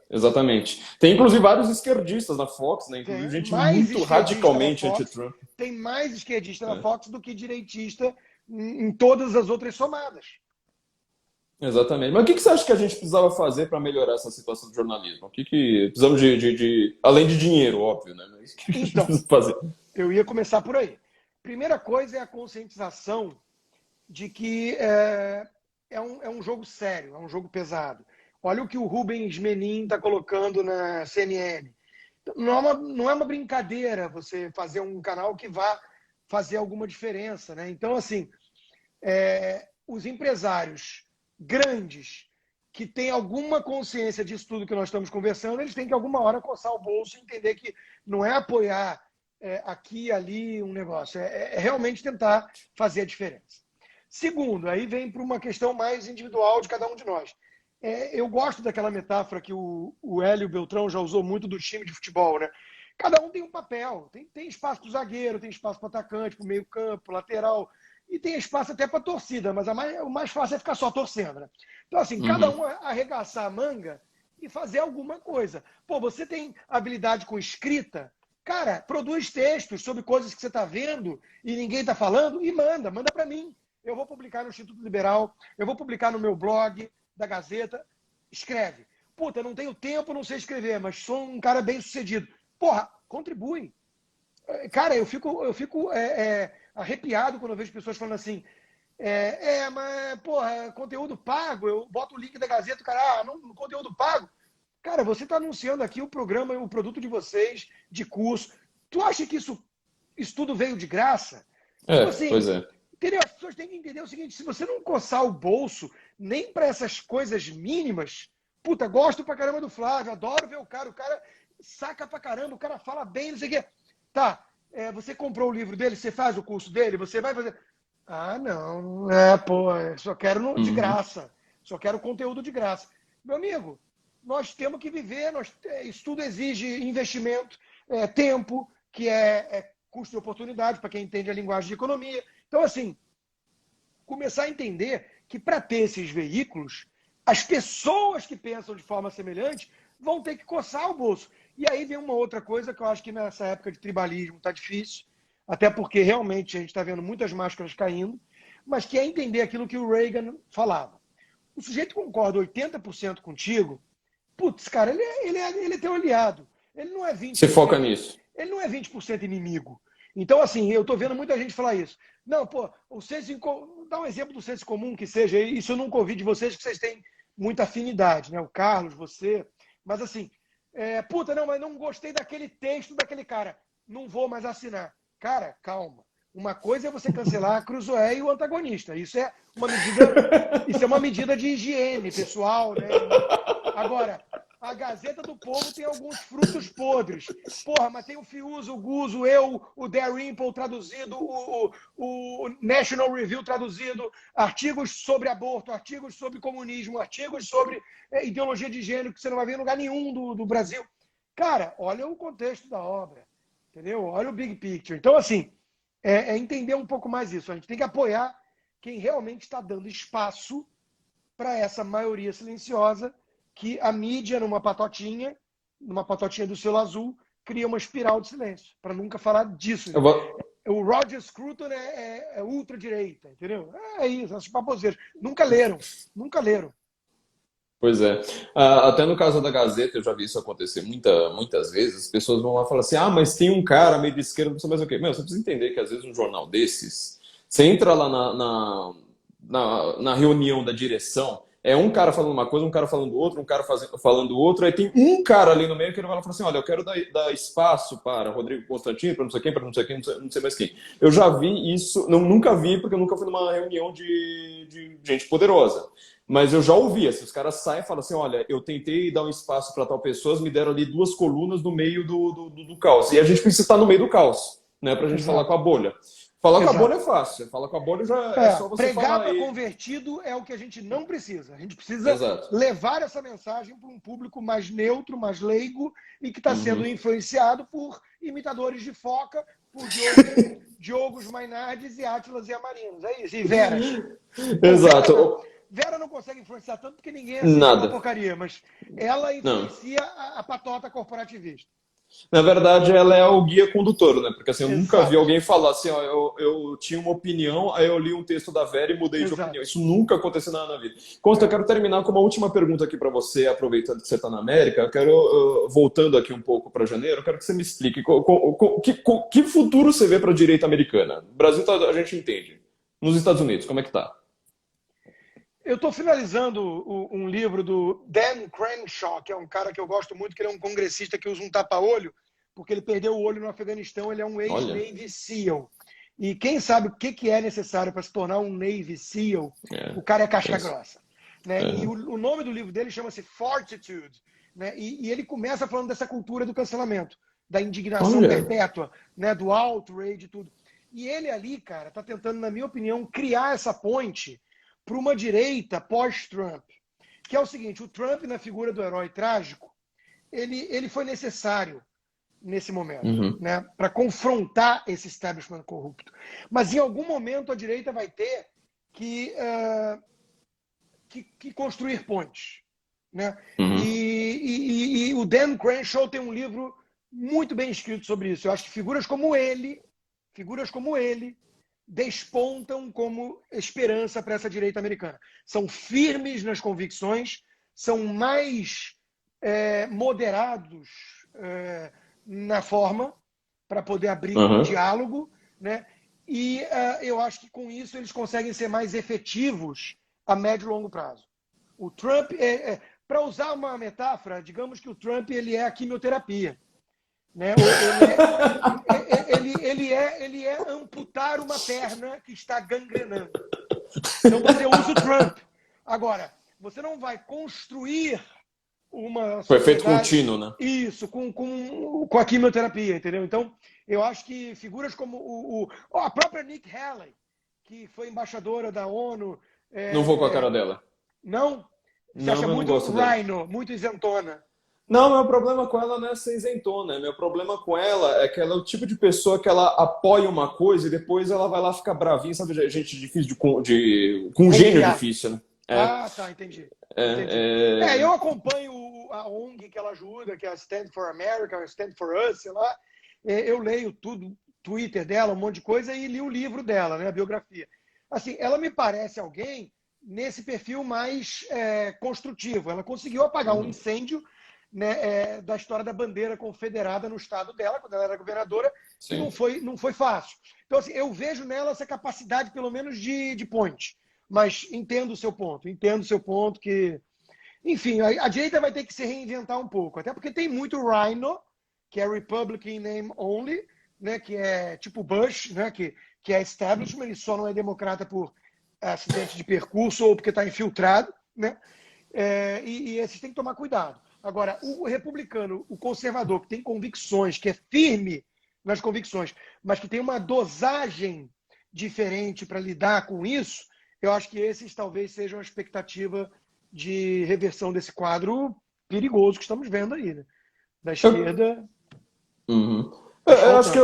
Exatamente. Tem inclusive vários esquerdistas na Fox, né? Inclusive gente muito radicalmente anti-Trump. Tem mais esquerdista na Fox do que direitista em todas as outras somadas. Exatamente. Mas o que você acha que a gente precisava fazer para melhorar essa situação do jornalismo? O que precisamos além de dinheiro, óbvio, né? Mas o que a gente precisa fazer? Eu ia começar por aí. Primeira coisa é a conscientização de que é um jogo sério, é um jogo pesado. Olha o que o Rubens Menin está colocando na CNN. Não é uma brincadeira você fazer um canal que vá fazer alguma diferença, né? Então, assim, os empresários grandes que têm alguma consciência disso tudo que nós estamos conversando, eles têm que alguma hora coçar o bolso e entender que não é apoiar aqui e ali um negócio, é realmente tentar fazer a diferença. Segundo, aí vem para uma questão mais individual de cada um de nós. Eu gosto daquela metáfora que o Hélio Beltrão já usou muito do time de futebol, né? Cada um tem um papel. Tem espaço para o zagueiro, tem espaço para o atacante, para o meio-campo, lateral. E tem espaço até para a torcida, mas o mais fácil é ficar só torcendo, né? Então, assim, cada um arregaçar a manga e fazer alguma coisa. Pô, você tem habilidade com escrita? Cara, produz textos sobre coisas que você está vendo e ninguém está falando e manda para mim. Eu vou publicar no Instituto Liberal, eu vou publicar no meu blog da Gazeta. Escreve. Puta, não tenho tempo, não sei escrever, mas sou um cara bem sucedido. Porra, contribui. Cara, eu fico arrepiado quando eu vejo pessoas falando assim, mas, porra, conteúdo pago, eu boto o link da Gazeta, o cara, conteúdo pago. Cara, você está anunciando aqui o programa, o produto de vocês, de curso. Tu acha que isso tudo veio de graça? Tipo assim, pois é. Entendeu? As pessoas têm que entender o seguinte, se você não coçar o bolso nem para essas coisas mínimas, puta, gosto pra caramba do Flávio, adoro ver o cara saca pra caramba, o cara fala bem, não sei o quê. Tá, você comprou o livro dele, você faz o curso dele, você vai fazer... Ah, não, pô, só quero de graça, só quero conteúdo de graça. Meu amigo, nós temos que viver, isso tudo exige investimento, tempo, que é custo de oportunidade, para quem entende a linguagem de economia. Então, assim, começar a entender que para ter esses veículos, as pessoas que pensam de forma semelhante vão ter que coçar o bolso. E aí vem uma outra coisa que eu acho que nessa época de tribalismo está difícil, até porque realmente a gente está vendo muitas máscaras caindo, mas que é entender aquilo que o Reagan falava. O sujeito concorda 80% contigo, putz, cara, ele é teu aliado. Ele não é 20%. Você foca nisso. Ele não é 20% inimigo. Então, assim, eu estou vendo muita gente falar isso. Não, pô, o senso, dá um exemplo do senso comum que seja, isso eu não convido de vocês, que vocês têm muita afinidade, né? O Carlos, você. Mas assim, puta, não, mas não gostei daquele texto daquele cara. Não vou mais assinar. Cara, calma. Uma coisa é você cancelar a Cruzoé e o antagonista. Isso é uma medida de higiene pessoal, né? Agora, a Gazeta do Povo tem alguns frutos podres. Porra, mas tem o Fiuso, o Guzo, o Dalrymple traduzido, o National Review traduzido, artigos sobre aborto, artigos sobre comunismo, artigos sobre ideologia de gênero que você não vai ver em lugar nenhum do Brasil. Cara, olha o contexto da obra, entendeu? Olha o big picture. Então, assim, entender um pouco mais isso. A gente tem que apoiar quem realmente está dando espaço para essa maioria silenciosa que a mídia, numa patotinha do selo azul, cria uma espiral de silêncio, para nunca falar disso. O Roger Scruton é ultradireita, entendeu? É isso, esses baboseiros. Nunca leram. Pois é. Até no caso da Gazeta, eu já vi isso acontecer muitas vezes. As pessoas vão lá e falam assim, mas tem um cara meio de esquerda, não sei mais o quê. Meu, você precisa entender que às vezes um jornal desses, você entra lá na reunião da direção, é um cara falando uma coisa, um cara falando outra, um cara falando outra, aí tem um cara ali no meio que ele vai lá e fala assim, olha, eu quero dar espaço para Rodrigo Constantino, para não sei quem, para não sei quem, não sei mais quem. Eu já vi isso, nunca vi, porque eu nunca fui numa reunião de gente poderosa. Mas eu já ouvi, assim, os caras saem e falam assim, olha, eu tentei dar um espaço para tal pessoa, me deram ali 2 colunas no meio do caos. E a gente precisa estar no meio do caos, né, para a gente falar com a bolha. Falar com a bolha é fácil. Falar com a bolha já é só você pregar falar. Pregar para convertido é o que a gente não precisa. A gente precisa levar essa mensagem para um público mais neutro, mais leigo e que está sendo influenciado por imitadores de Foca, por Diogos Mainardes e Átilas e Amarinos. É isso. E Veras. Exato. Vera não consegue influenciar tanto porque ninguém assiste uma porcaria, mas ela influencia a patota corporativista. Na verdade, ela é o guia condutor, né? Porque assim, eu nunca vi alguém falar assim, eu tinha uma opinião, aí eu li um texto da Vera e mudei de opinião. Isso nunca aconteceu na vida. Consta, eu quero terminar com uma última pergunta aqui para você, aproveitando que você está na América. Eu quero, voltando aqui um pouco para janeiro, eu quero que você me explique que futuro você vê para a direita americana. No Brasil a gente entende. Nos Estados Unidos, como é que tá? Eu estou finalizando um livro do Dan Crenshaw, que é um cara que eu gosto muito, que ele é um congressista que usa um tapa-olho, porque ele perdeu o olho no Afeganistão, ele é um ex-Navy SEAL. E quem sabe o que é necessário para se tornar um Navy SEAL, o cara é casca grossa. Né? E o nome do livro dele chama-se Fortitude. Né? E ele começa falando dessa cultura do cancelamento, da indignação perpétua, né? Do outrage e tudo. E ele ali, cara, está tentando, na minha opinião, criar essa ponte para uma direita pós-Trump, que é o seguinte, o Trump, na figura do herói trágico, ele foi necessário nesse momento, né, para confrontar esse establishment corrupto. Mas em algum momento a direita vai ter que construir pontes. Né? E o Dan Crenshaw tem um livro muito bem escrito sobre isso. Eu acho que figuras como ele despontam como esperança para essa direita americana. São firmes nas convicções, são mais moderados na forma para poder abrir um diálogo, né? E eu acho que com isso eles conseguem ser mais efetivos a médio e longo prazo. O Trump, para usar uma metáfora, digamos que o Trump ele é a quimioterapia. Né? Ele ele é amputar uma perna que está gangrenando. Então você usa o Trump. Agora, você não vai construir uma O efeito contínuo, né? Isso, com a quimioterapia, entendeu? Então, eu acho que figuras como a própria Nikki Haley, que foi embaixadora da ONU... Não vou com a cara dela. Não? Você Não, acha eu não muito gosto dela. rhino, muito isentona? Não, meu problema com ela não é ser isentona. Meu problema com ela é que ela é o tipo de pessoa que ela apoia uma coisa e depois ela vai lá ficar bravinha, sabe? Gente difícil com gênio difícil, né? Ah, tá, entendi. Eu acompanho a ONG que ela ajuda, que é a Stand for America, Stand for Us, sei lá. Eu leio tudo, Twitter dela, um monte de coisa, e li o livro dela, né, a biografia. Assim, ela me parece alguém nesse perfil mais construtivo. Ela conseguiu apagar um incêndio, né, da história da bandeira confederada no estado dela, quando ela era governadora, que não foi fácil. Então, assim, eu vejo nela essa capacidade, pelo menos, de point. Mas entendo o seu ponto que... Enfim, a direita vai ter que se reinventar um pouco, até porque tem muito rhino, que é Republican in name only, né, que é tipo Bush, né, que é establishment, ele só não é democrata por acidente de percurso ou porque está infiltrado, né? E esses têm que tomar cuidado. Agora, o republicano, o conservador, que tem convicções, que é firme nas convicções, mas que tem uma dosagem diferente para lidar com isso, eu acho que esses talvez sejam a expectativa de reversão desse quadro perigoso que estamos vendo aí, né? Da esquerda. Eu acho que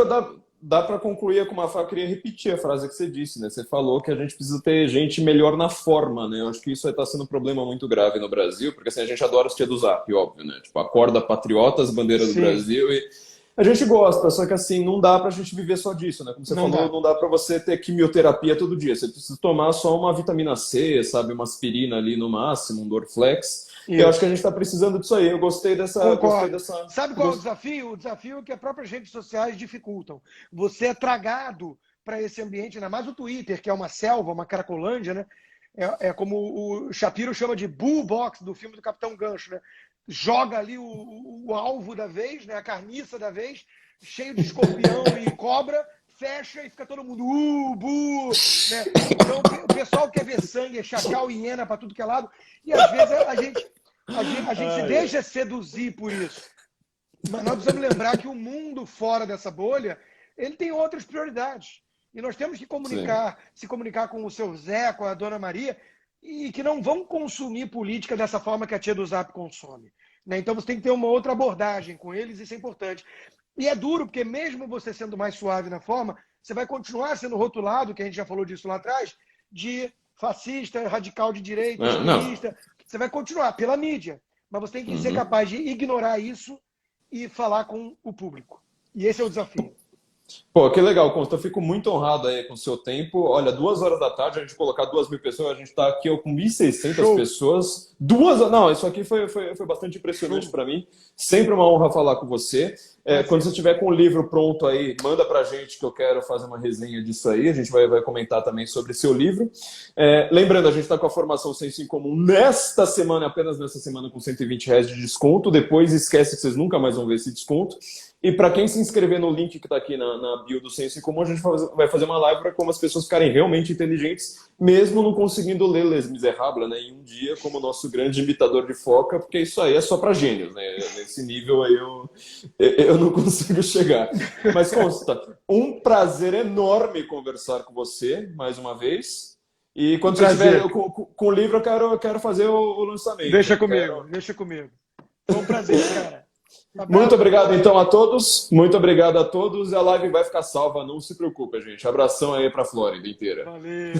dá para concluir com uma frase. Eu queria repetir a frase que você disse, né? Você falou que a gente precisa ter gente melhor na forma, né? Eu acho que isso está sendo um problema muito grave no Brasil, porque assim, a gente adora as tia do Zap, óbvio, né? Tipo, acorda patriotas, bandeira do Brasil, e a gente gosta, só que assim, não dá pra gente viver só disso, né? Como você falou, não dá pra você ter quimioterapia todo dia. Você precisa tomar só uma vitamina C, sabe? Uma aspirina ali no máximo, um Dorflex. Eu acho que a gente tá precisando disso aí. Eu gostei dessa... Sabe qual é o desafio? O desafio é que as próprias redes sociais dificultam. Você é tragado para esse ambiente, ainda mais o Twitter, que é uma selva, uma caracolândia, né? É como o Shapiro chama de bull box do filme do Capitão Gancho, né? Joga ali o alvo da vez, né? A carniça da vez, cheio de escorpião e cobra, fecha e fica todo mundo bu, né? Então o pessoal quer ver sangue, é chacal e hiena para tudo que é lado, e às vezes a gente se deixa seduzir por isso. Mas nós precisamos lembrar que o mundo fora dessa bolha, ele tem outras prioridades. E nós temos que se comunicar com o seu Zé, com a Dona Maria, e que não vão consumir política dessa forma que a tia do Zap consome, né? Então você tem que ter uma outra abordagem com eles, isso é importante. E é duro, porque mesmo você sendo mais suave na forma, você vai continuar sendo rotulado, que a gente já falou disso lá atrás, de fascista, radical de direita, extremista. Você vai continuar pela mídia, mas você tem que ser capaz de ignorar isso e falar com o público. E esse é o desafio. Pô, que legal, Consta. Eu fico muito honrado aí com o seu tempo. Olha, 2 horas da tarde, a gente colocar 2.000 pessoas, a gente está aqui com 1.600 pessoas. Não, isso aqui foi bastante impressionante para mim. Sempre uma honra falar com você. Quando você estiver com o livro pronto aí, manda pra gente que eu quero fazer uma resenha disso aí. A gente vai comentar também sobre seu livro. Lembrando, a gente está com a formação Senso em Comum nesta semana, apenas nesta semana, com R$120 de desconto. Depois esquece que vocês nunca mais vão ver esse desconto. E para quem se inscrever no link que está aqui na bio do Senso em Comum, a gente vai fazer uma live para como as pessoas ficarem realmente inteligentes, mesmo não conseguindo ler Les Miserables, né, em um dia, como o nosso grande imitador de foca, porque isso aí é só para gênios, né? Nesse nível aí eu não consigo chegar. Mas, Consta, um prazer enorme conversar com você, mais uma vez. E quando você estiver com o livro, eu quero fazer o lançamento. Deixa comigo. Foi um prazer, cara. Muito obrigado, então, a todos. Muito obrigado a todos. A live vai ficar salva, não se preocupa, gente. Abração aí para a Flórida inteira. Valeu.